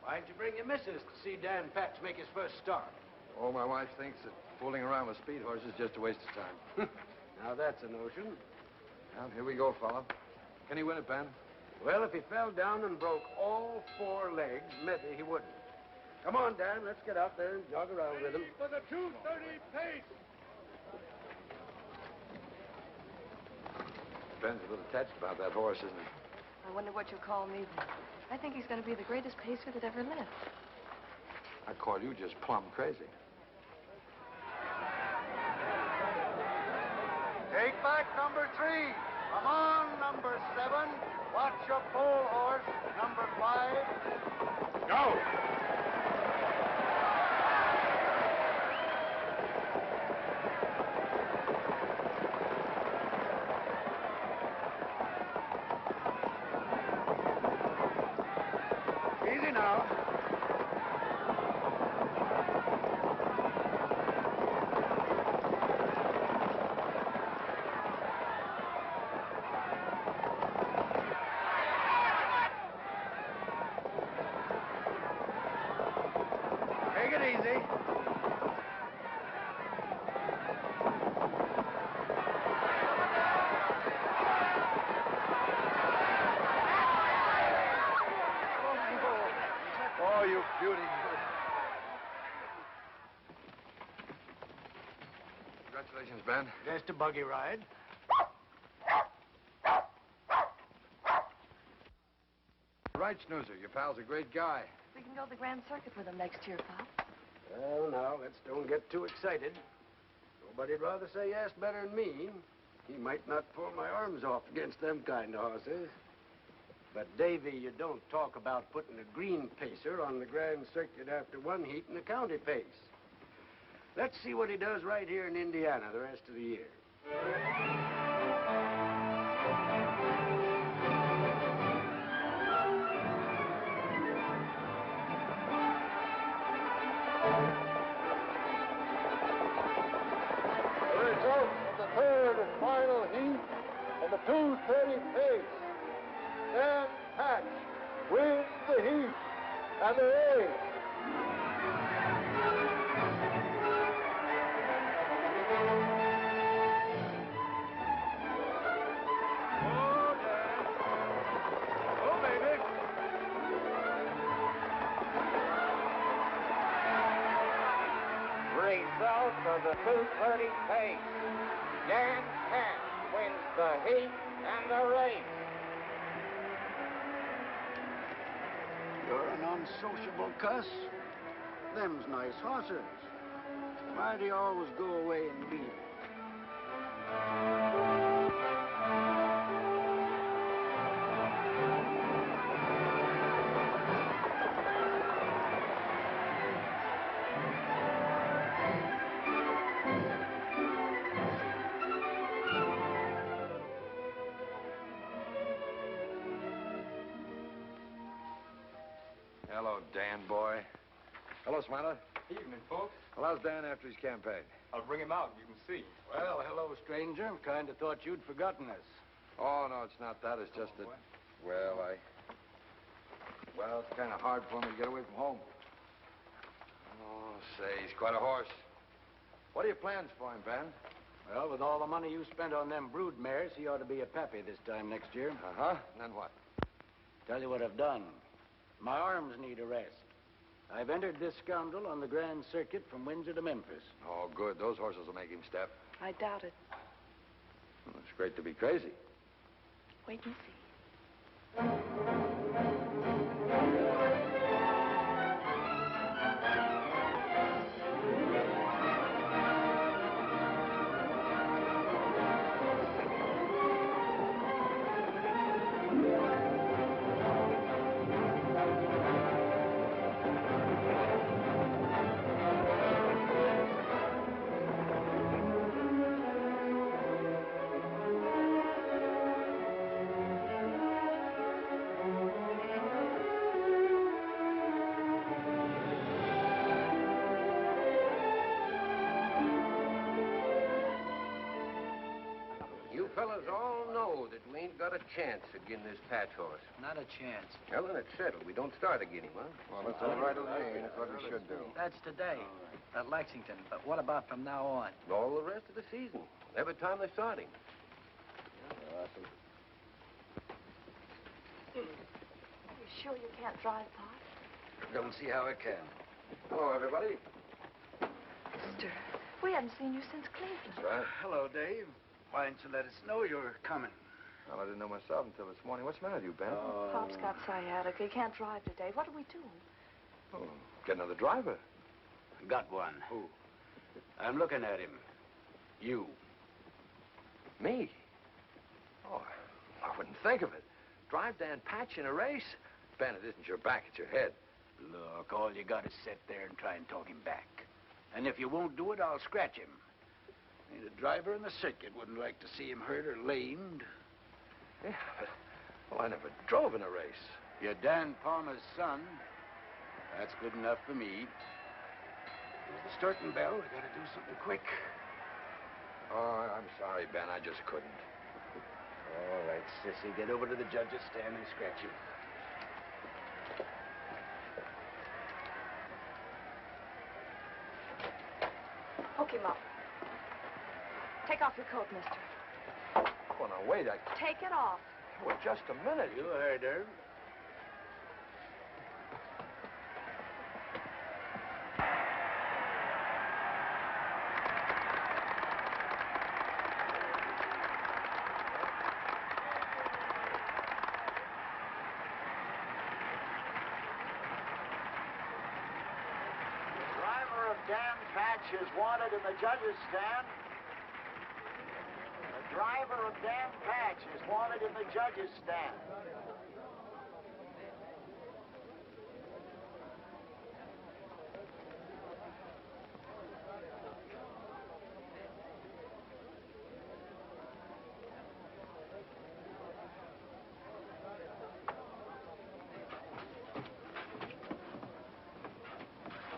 Why'd you bring your missus to see Dan Patch make his first start? Oh, my wife thinks that fooling around with speed horses is just a waste of time. Now that's a notion. Well, here we go, fella. Can he win it, Ben? Well, if he fell down and broke all 4 legs, maybe he wouldn't. Come on, Dan, let's get out there and jog around with him. For the 2:30 pace. Ben's a little touched about that horse, isn't he? I wonder what you'll call me then. I think he's going to be the greatest pacer that ever lived. I call you just plumb crazy. Take back number 3. Come on, number 7. Watch your pole horse, number 5. Go! Easy now. Take it easy. Oh, you beauty. Congratulations, Ben. Just a buggy ride. Right, Snoozer. Your pal's a great guy. We can go to the Grand Circuit with him next year, Pop. Well, now, let's don't get too excited. Nobody'd rather say yes better than me. He might not pull my arms off against them kind of horses. But, Davy, you don't talk about putting a green pacer on the Grand Circuit after 1 heat in the county pace. Let's see what he does right here in Indiana the rest of the year. The result of the 3rd and final heat of the 2:30 pace. Dan Patch wins the heat and the race. Oh, Dan. Oh, baby. Result of the 2:30 pace. Dan Patch wins the heat and the race. You're an unsociable cuss. Them's nice horses. Why do you always go away and leave 'em? Hello, Dan boy. Hello, Smiler. Evening, folks. Well, how's Dan after his campaign? I'll bring him out and you can see. Well, hello, stranger. Kind of thought you'd forgotten us. Oh, no, it's not that. It's just that, well, it's kind of hard for me to get away from home. Oh, say, he's quite a horse. What are your plans for him, Ben? Well, with all the money you spent on them brood mares, he ought to be a pappy this time next year. Uh-huh. And then what? Tell you what I've done. My arms need a rest. I've entered this scoundrel on the Grand Circuit from Windsor to Memphis. Oh, good. Those horses will make him step. I doubt it. Well, it's great to be crazy. Wait and see. a chance of getting this patch horse? Not a chance. Well, then it's settled. We don't start to get him, huh? Well, that's all right with me. That's what we should do. That's today at Lexington. But what about from now on? All the rest of the season. Every time they start him. Awesome. You sure you can't drive, Pop? Don't see how it can. Hello, everybody. Mister, we haven't seen you since Cleveland. That's right. Hello, Dave. Why didn't you let us know you were coming? Well, I didn't know myself until this morning. What's the matter with you, Ben? Pop's got sciatica. He can't drive today. What do we do? Oh, get another driver. Got one. Who? I'm looking at him. You. Me? Oh, I wouldn't think of it. Drive Dan Patch in a race? Ben, it isn't your back, it's your head. Look, all you got is sit there and try and talk him back. And if you won't do it, I'll scratch him. Ain't a driver in the circuit wouldn't like to see him hurt or lamed. Yeah, but, well, I never drove in a race. You're Dan Palmer's son. That's good enough for me. Here's the starting bell. I gotta do something quick. Oh, I'm sorry, Ben. I just couldn't. All right, Cissy, get over to the judge's stand and scratch him. Hook him up. Take off your coat, mister. Oh, now, wait. Take it off. Well, just a minute. You heard her. Dan Patch is wanted in the judges' stand. The driver of Dan Patch is wanted in the judges' stand.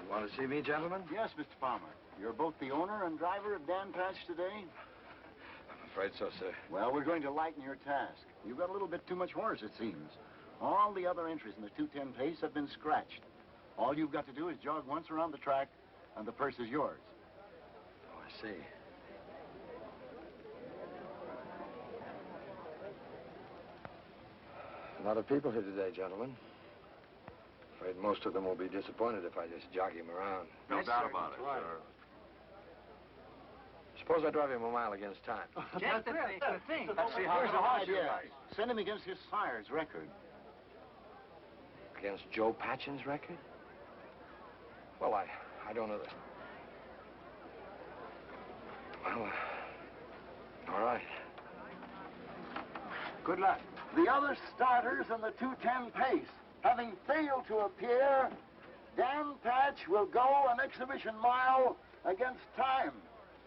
Want to see me, gentlemen? Yes, Mr. Palmer. You're both the owner and driver of Dan Patch today? I'm afraid so, sir. Well, we're going to lighten your task. You've got a little bit too much horse, it seems. All the other entries in the 2:10 pace have been scratched. All you've got to do is jog once around the track, and the purse is yours. Oh, I see. A lot of people here today, gentlemen. Afraid most of them will be disappointed if I just jog him around. No doubt about it, sir. Suppose I drive him a mile against time. Just the thing. Let's see how hard you like. Send him against his sire's record. Against Joe Patchen's record? Well, I don't know that. Well, all right. Good luck. The other starters in the 2:10 pace, having failed to appear, Dan Patch will go an exhibition mile against time,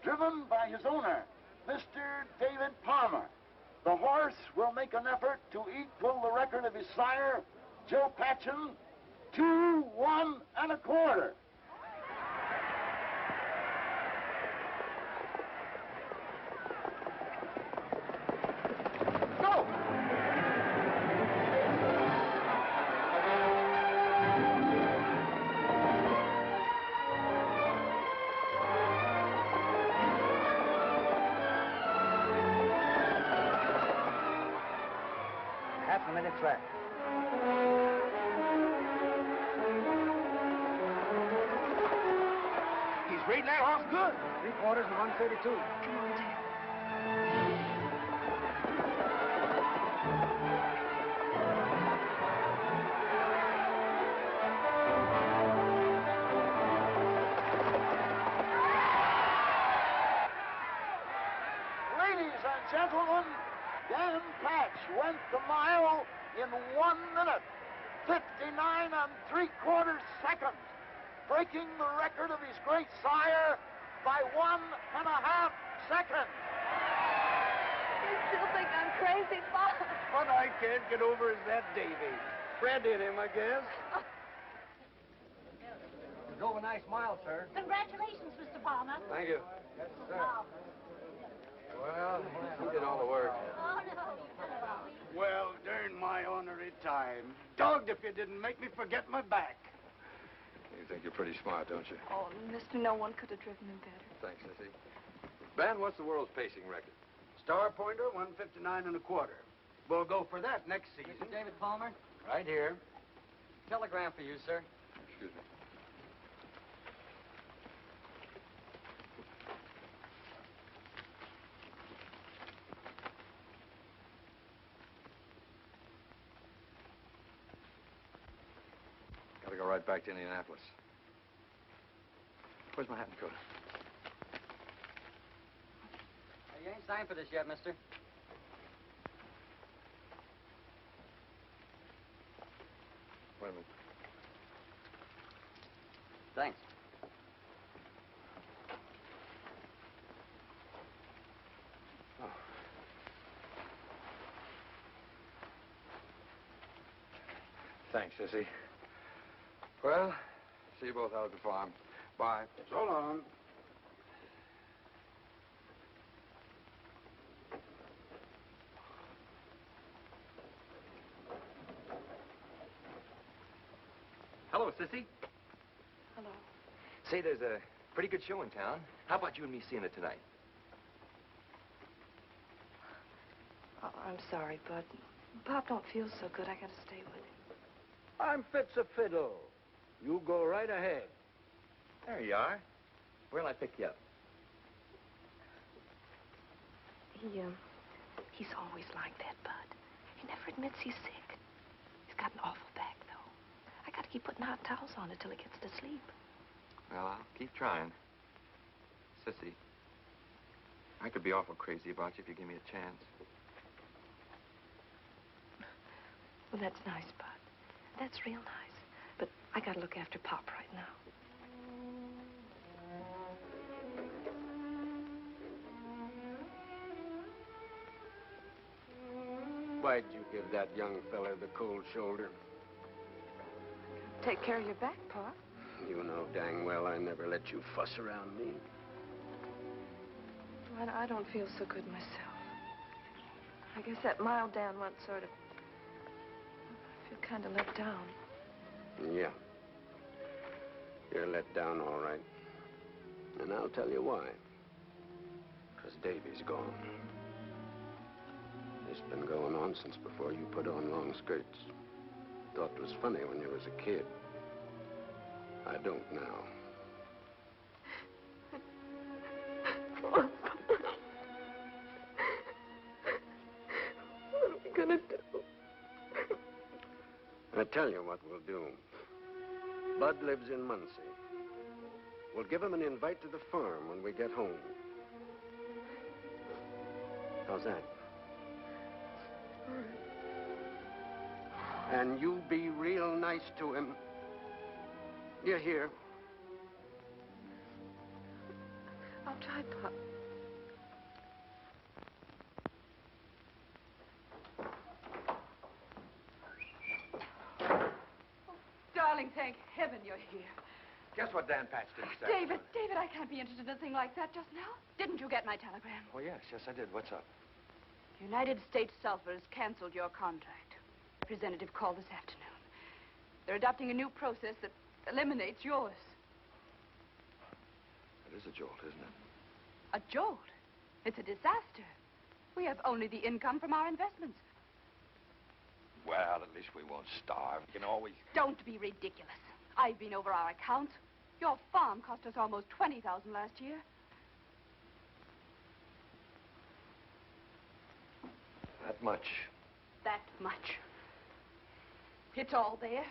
driven by his owner, Mr. David Palmer. The horse will make an effort to equal the record of his sire, Joe Patchen, 2-1 1/4. Go! Half a minute left. He's reading that horse good. 3/4 and 132. Come on, Dan. Ladies and gentlemen, Dan Patch went the mile in 1 minute, 59 3/4 seconds, breaking the record of his great sire by 1.5 seconds. You still think I'm crazy, Bob? What I can't get over is that Davy. Fred hit him, I guess. You drove a nice mile, sir. Congratulations, Mr. Palmer. Thank you. Yes, sir. Well, he did all the work. Oh, no. Well, darn my ornery time. Dogged if you didn't make me forget my back. You think you're pretty smart, don't you? Oh, mister, no one could have driven him better. Thanks, Cissy. Ben, what's the world's pacing record? Star Pointer, 159 and a quarter. We'll go for that next season. Mr. David Palmer? Right here. Telegram for you, sir. Excuse me. Gotta go right back to Indianapolis. Where's my hat and coat? You ain't signed for this yet, mister. Wait a minute. Thanks. Oh. Thanks, Cissy. Well, see you both out at the farm. Bye. So long. Hello, Cissy. Hello. Say, there's a pretty good show in town. How about you and me seeing it tonight? Oh, I'm sorry, Bud. Pop don't feel so good. I gotta stay with him. I'm fit's a fiddle. You go right ahead. There you are. Where'll I pick you up? He's always like that, Bud. He never admits he's sick. He's got an awful back, though. I gotta keep putting hot towels on it till he gets to sleep. Well, I'll keep trying. Cissy, I could be awful crazy about you if you give me a chance. Well, that's nice, Bud. That's real nice. But I gotta look after Pop right now. Why'd you give that young fella the cold shoulder? Take care of your back, Pop. You know dang well I never let you fuss around me. Well, I don't feel so good myself. I guess that mild down one sort of... I feel kind of let down. Yeah. You're let down, all right. And I'll tell you why. 'Cause Davy's gone. It's been going on since before you put on long skirts. Thought it was funny when you was a kid. I don't now. What are we gonna do? I tell you what we'll do. Bud lives in Muncie. We'll give him an invite to the farm when we get home. How's that? All right. And you be real nice to him. You hear? I'll try, Pop. Darling, thank heaven you're here. Guess what Dan Patch did this David, afternoon? David, I can't be interested in a thing like that just now. Didn't you get my telegram? Oh, yes, I did. What's up? United States Sulphur has canceled your contract. Representative called this afternoon. They're adopting a new process that eliminates yours. It is a jolt, isn't it? A jolt? It's a disaster. We have only the income from our investments. Well, at least we won't starve. We can always... Don't be ridiculous. I've been over our accounts. Your farm cost us almost $20,000 last year. That much. That much. It's all there.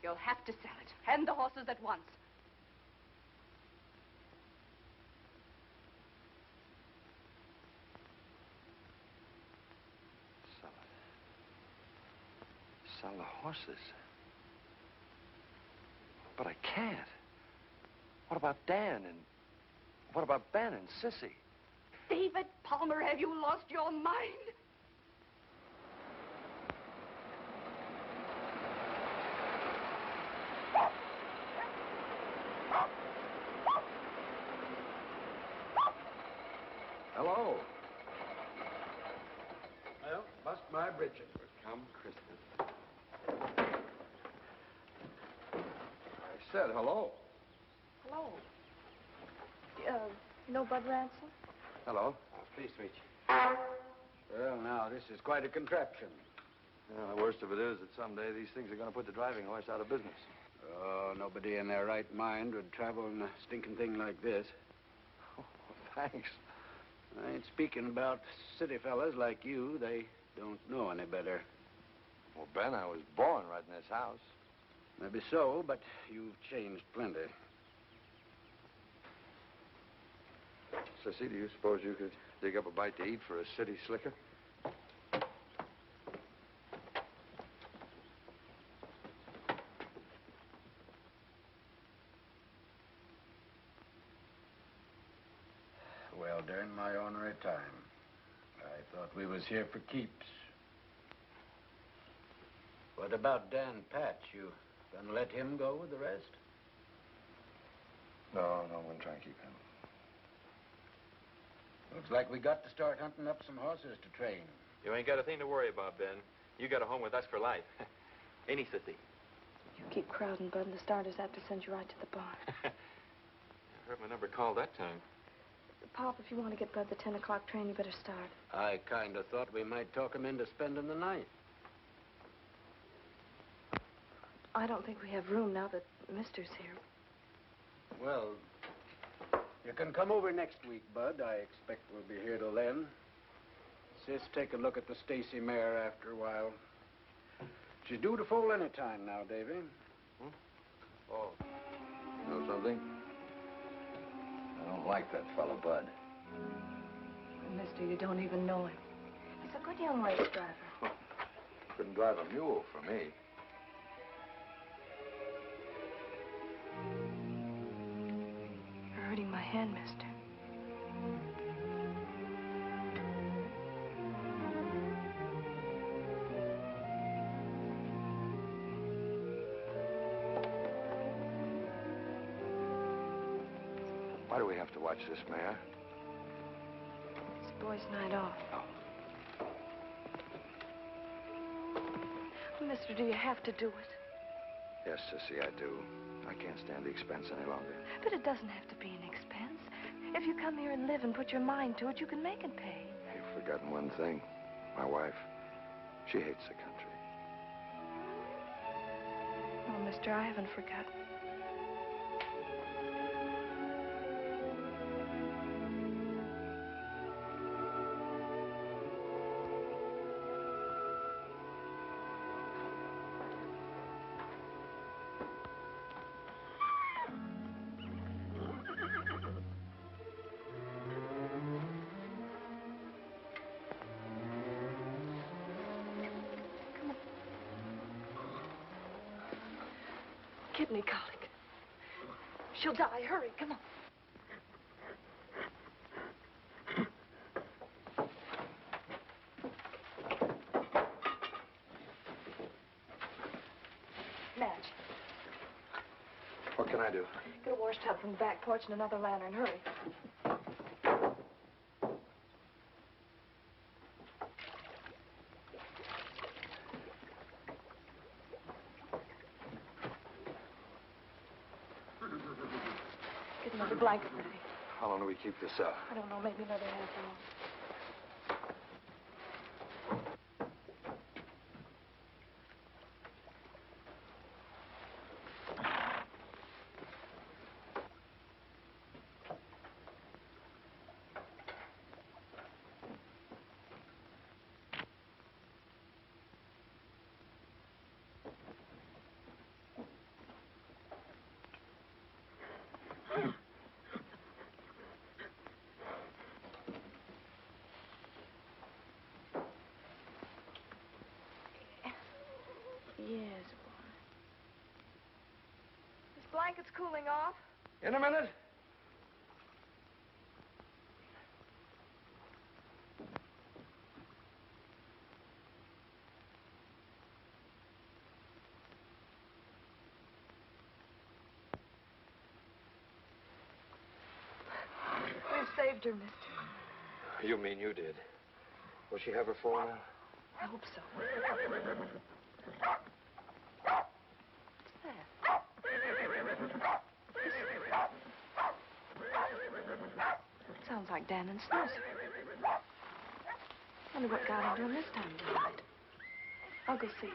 You'll have to sell it. And the horses at once. Sell it. Sell the horses. But I can't. What about Dan and... What about Ben and Cissy? David Palmer, have you lost your mind? Hello. Well, bust my pigeon. Come, Christmas. I said hello. Hello. You know Bud Ransom? Hello. Pleased to meet you. Well, now, this is quite a contraption. Yeah, the worst of it is that someday these things are going to put the driving horse out of business. Oh, nobody in their right mind would travel in a stinking thing like this. Oh, thanks. I ain't speaking about city fellas like you. They don't know any better. Well, Ben, I was born right in this house. Maybe so, but you've changed plenty. Cissy, do you suppose you could dig up a bite to eat for a city slicker? Well, during my ornery time, I thought we was here for keeps. What about Dan Patch? You gonna let him go with the rest? No, I'm going to try and keep him. Looks like we got to start hunting up some horses to train. You ain't got a thing to worry about, Ben. You got a home with us for life. Ain't he, Cissy? You keep crowding, Bud, and the starters have to send you right to the barn. I heard my number called that time. Pop, if you want to get Bud the 10 o'clock train, you better start. I kind of thought we might talk him into spending the night. I don't think we have room now that Mister's here. Well, you can come over next week, Bud. I expect we'll be here till then. Sis, take a look at the Stacy mare after a while. She's due to foal any time now, Davy. Oh. You know something? I don't like that fellow, Bud. Mister, you don't even know him. He's a good young race driver. Couldn't drive a mule for me. You're hurting my hand, mister. Why do we have to watch this mare? It's boys' night off. Oh, mister, do you have to do it? Yes, Cissy, I do. I can't stand the expense any longer. But it doesn't have to be an expense. If you come here and live and put your mind to it, you can make it pay. You've forgotten one thing. My wife, she hates the country. Oh, mister, I haven't forgotten. Kidney colic. She'll die. Hurry, come on. Madge, What can I do? get a wash tub from the back porch and another lantern. Hurry. Get another blanket ready. How long do we keep this up? I don't know, maybe another half hour. Yes, boy. This blanket's cooling off. In a minute. We've saved her, mister. You mean you did? Will she have her fall now? I hope so. Sounds like Dan and Snooze. Wonder what got into him this time of the night. I'll go see.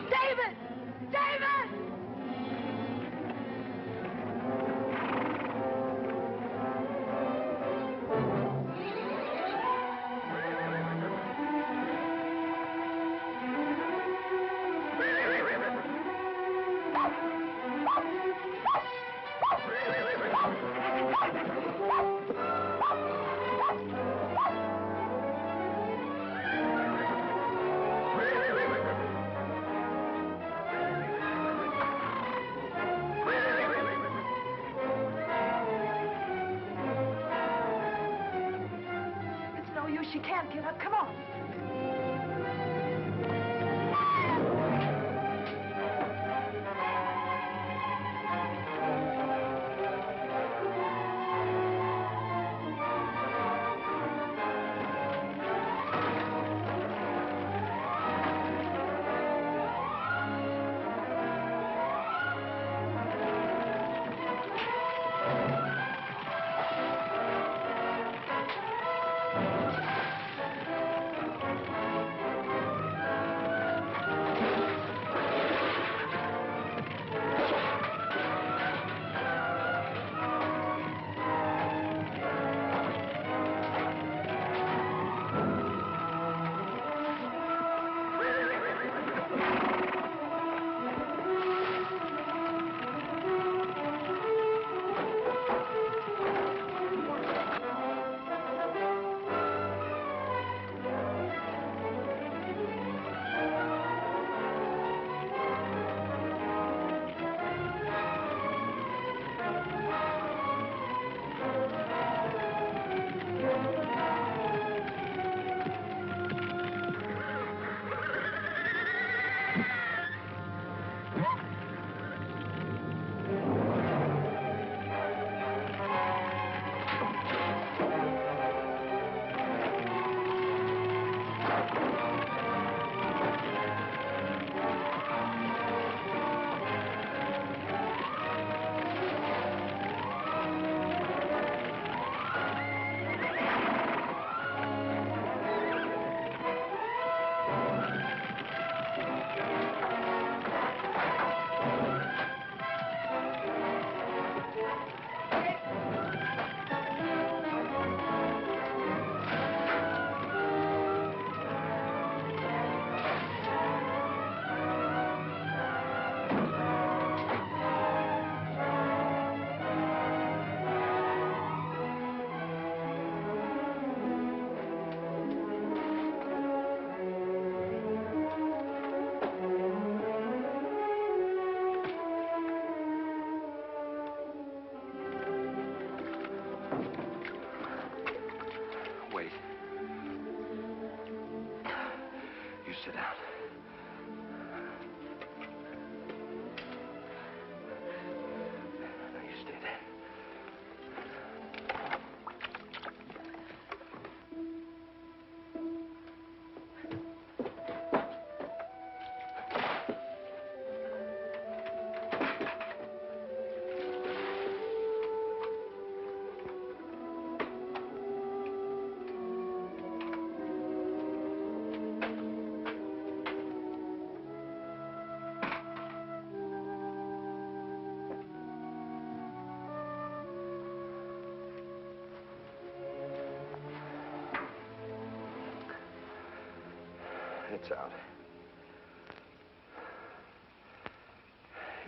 David! David! It's no use. She can't get up. Come on. Wait. You sit down. Now you stay there. It's out.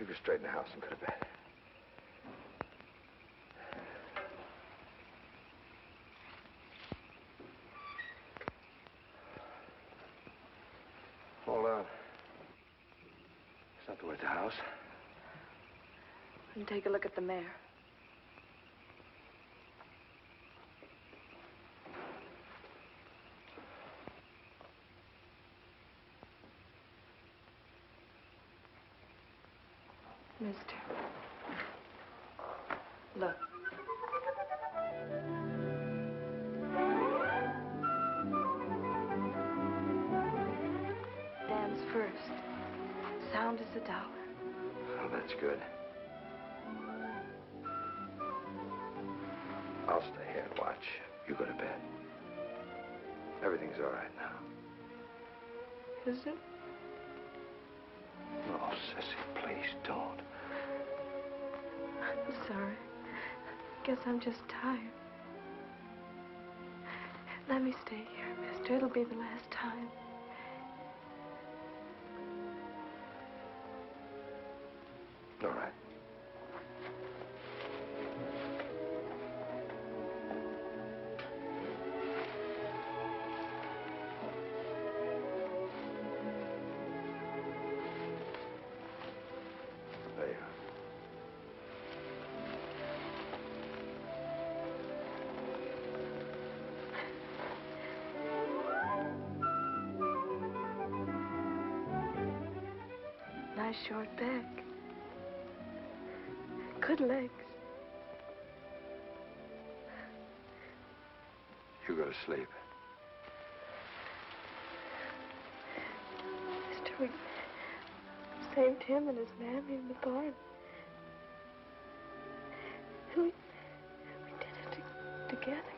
You go straight in the house and go to bed. Hold on. It's not the way at the house. And take a look at the mare. Mister. Look. Dan's first. Sound as a dollar. Oh, that's good. I'll stay here and watch. You go to bed. Everything's all right now. Is it? Oh, Cissy, please don't. I'm sorry. Guess I'm just tired. Let me stay here, mister. It'll be the last time. All right. There you are. Nice short back. Good legs. You go to sleep. Mister, we saved him and his mammy in the barn. And we did it together.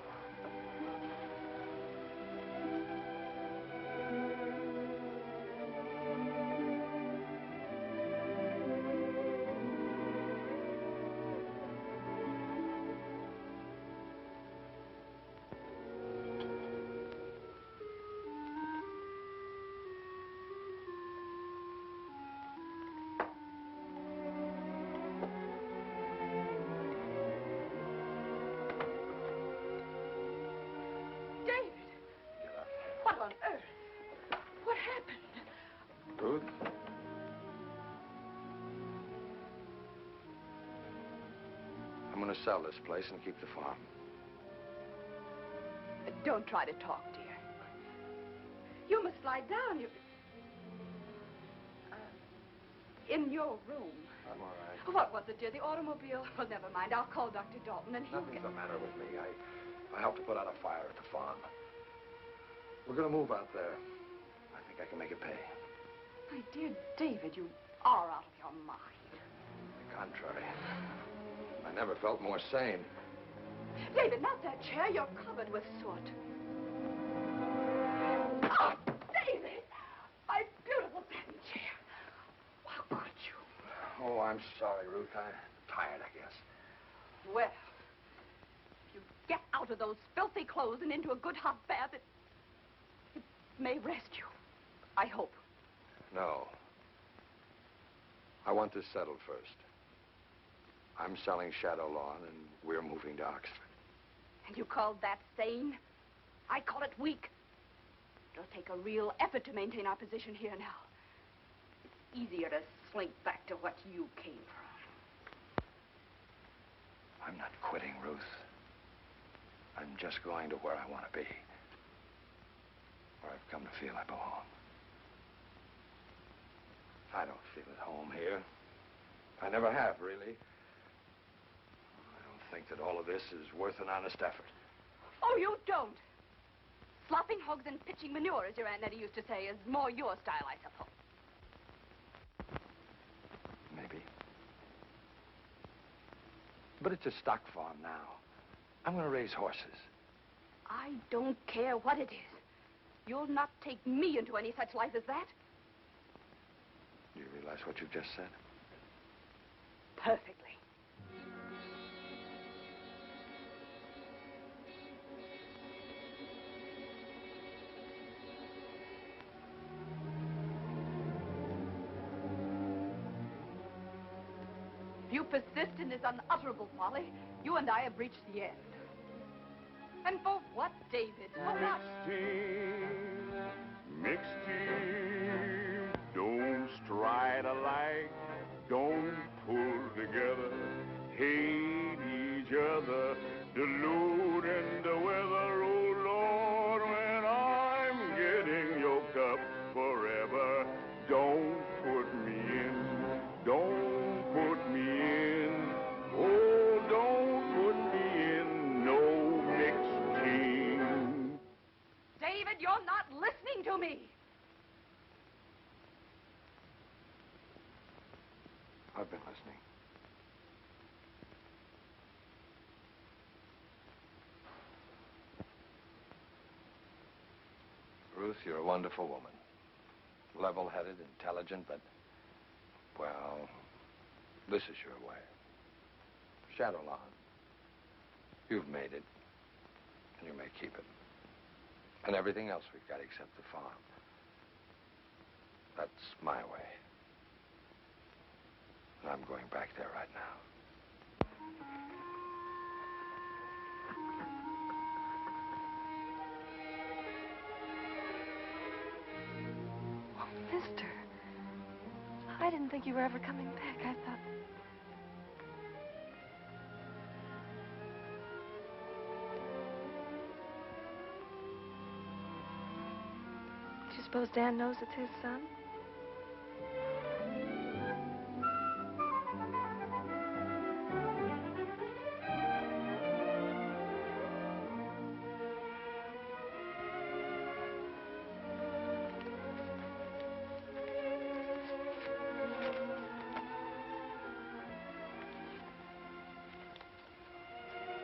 What on earth? What happened? Ruth? I'm going to sell this place and keep the farm. Don't try to talk, dear. You must lie down. In your room. I'm all right. What was it, dear? The automobile? Well, never mind. I'll call Dr. Dalton and he'll Nothing's the matter with me. I helped to put out a fire at the farm. We're going to move out there. I think I can make it pay. My dear David, you are out of your mind. The contrary. I never felt more sane. David, not that chair. You're covered with soot. Oh, David! My beautiful satin chair. How could you? Oh, I'm sorry, Ruth. I'm tired, I guess. Well, if you get out of those filthy clothes and into a good hot bath, it may rest you. I hope. No. I want this settled first. I'm selling Shadow Lawn, and we're moving to Oxford. And you call that sane? I call it weak. It'll take a real effort to maintain our position here now. It's easier to slink back to what you came from. I'm not quitting, Ruth. I'm just going to where I want to be. Where I've come to feel I belong. I don't feel at home here. I never have, really. I don't think that all of this is worth an honest effort. Oh, you don't? Slopping hogs and pitching manure, as your Aunt Nettie used to say, is more your style, I suppose. Maybe. But it's a stock farm now. I'm going to raise horses. I don't care what it is. You'll not take me into any such life as that. You realize what you've just said? Perfectly. If you persist in this unutterable folly, you and I have reached the end. And for what, David? For what? Mixed team, don't stride alike, don't pull together, hate each other, deluding the weather, oh Lord, when I'm getting yoked up forever, don't put me in, don't put you're not listening to me. I've been listening. Ruth, you're a wonderful woman. Level-headed, intelligent, but, well, this is your way. Shadowlawn. You've made it, and you may keep it. And everything else we've got except the farm. That's my way. And I'm going back there right now. Oh, mister. I didn't think you were ever coming back. I thought... Do you suppose Dan knows it's his son?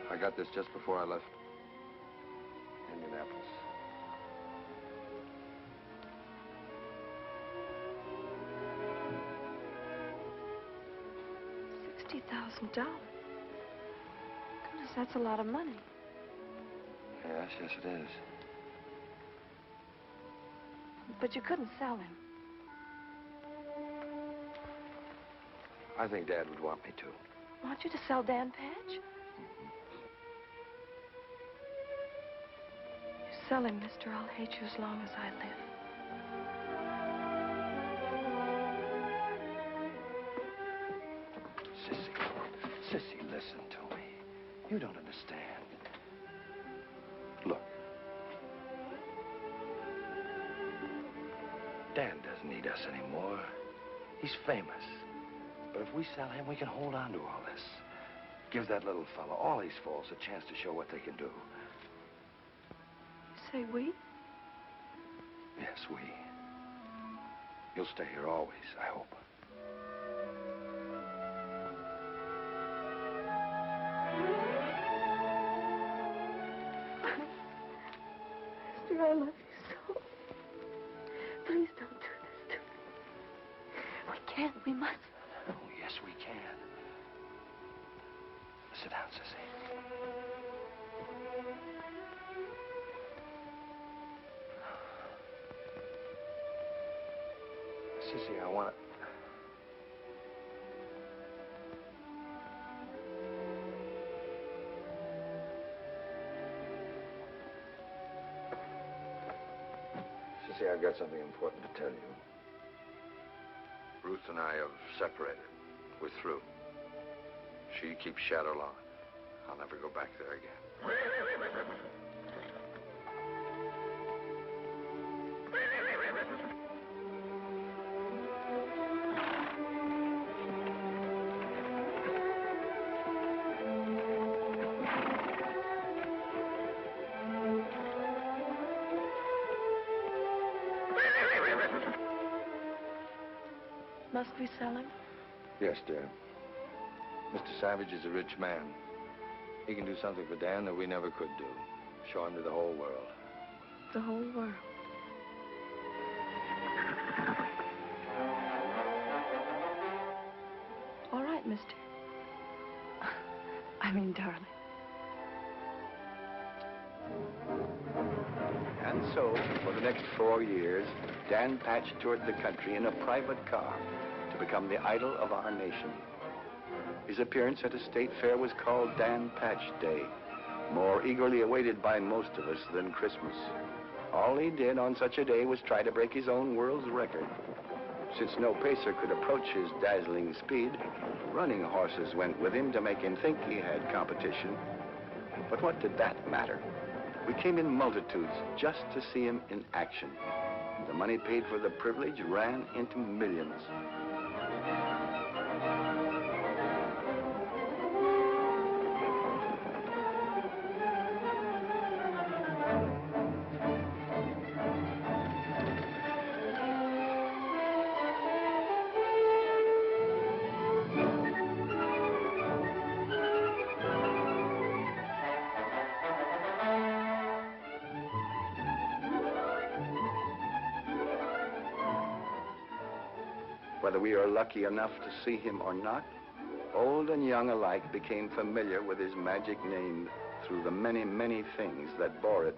I got this just before I left Indianapolis. $60,000. Goodness, that's a lot of money. Yes, yes, it is. But you couldn't sell him. I think Dad would want me to. Want you to sell Dan Patch? You sell him, mister, I'll hate you as long as I live. Cissy, listen to me. You don't understand. Look. Dan doesn't need us anymore. He's famous. But if we sell him, we can hold on to all this. Give that little fella, all these fools, a chance to show what they can do. Say we? Yes, we. You'll stay here always, I hope. Mister, I love you so. Please don't do this to me. We can't. We must. Oh, yes, we can. Sit down, Cissy. Cissy, I want to... Cissy, I've got something important to tell you. Ruth and I have separated. We're through. She keeps Shadowlawn. I'll never go back there again. Must we sell him? Yes, dear. Mr. Savage is a rich man. He can do something for Dan that we never could do. Show him to the whole world. The whole world. All right, mister. I mean, darling. And so, for the next 4 years, Dan Patch toured the country in a private car to become the idol of our nation. His appearance at a state fair was called Dan Patch Day, more eagerly awaited by most of us than Christmas. All he did on such a day was try to break his own world's record. Since no pacer could approach his dazzling speed, running horses went with him to make him think he had competition. But what did that matter? We came in multitudes just to see him in action. The money paid for the privilege ran into millions. Whether we are lucky enough to see him or not, old and young alike became familiar with his magic name through the many, many things that bore it.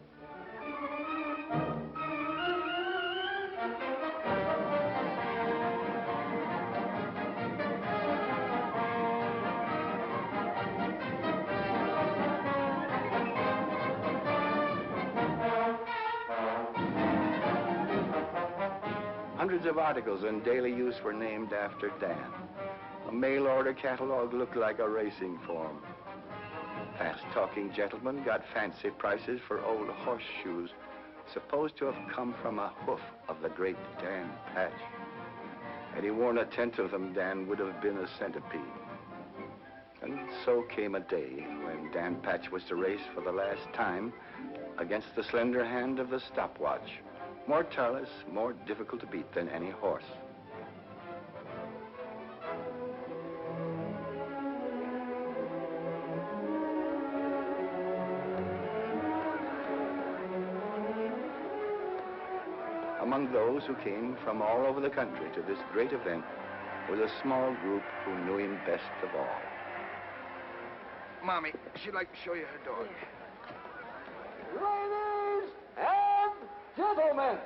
Hundreds of articles in daily use were named after Dan. A mail-order catalog looked like a racing form. Fast-talking gentlemen got fancy prices for old horseshoes, supposed to have come from a hoof of the great Dan Patch. Had he worn a tenth of them, Dan would have been a centipede. And so came a day when Dan Patch was to race for the last time against the slender hand of the stopwatch. More tireless, more difficult to beat than any horse. Among those who came from all over the country to this great event was a small group who knew him best of all. Mommy, she'd like to show you her dog. Ladies and gentlemen,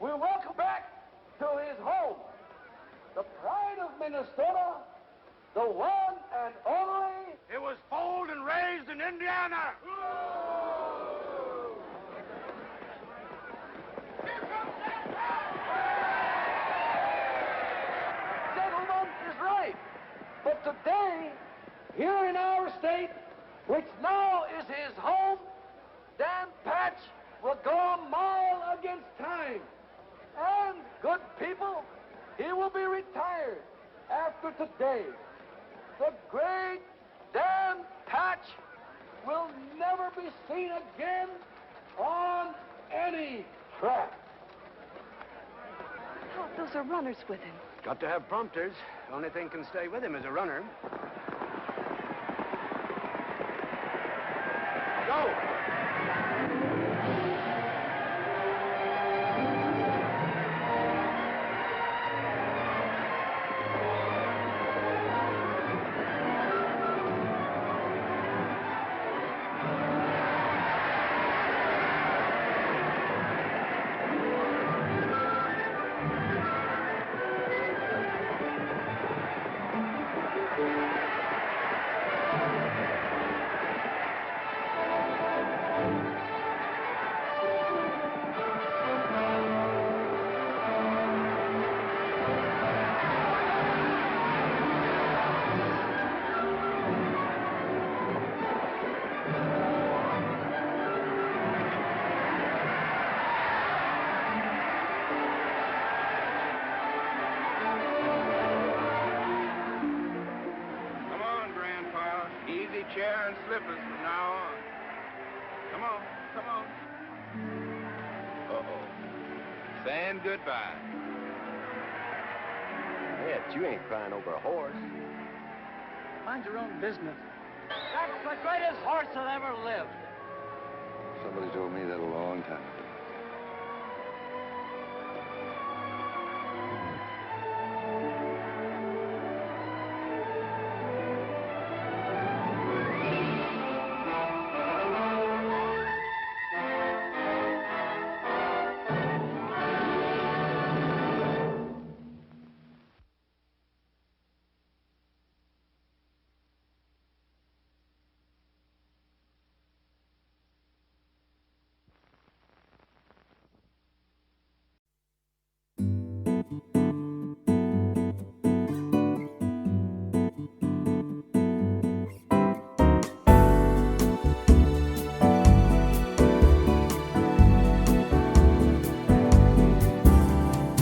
we welcome back to his home, the pride of Minnesota, the one and only. It was foaled and raised in Indiana. Gentleman is right, but today, here in our state, which now is his home, Dan Patch will go a mile against time. And, good people, he will be retired after today. The great Dan Patch will never be seen again on any track. Oh, those are runners with him. Got to have prompters. Only thing can stay with him is a runner. Go! Chair and slippers from now on. Come on, come on. Uh-oh. Saying goodbye. Yeah, but you ain't crying over a horse. Mind your own business. That's the greatest horse that ever lived. Somebody told me that a long time ago.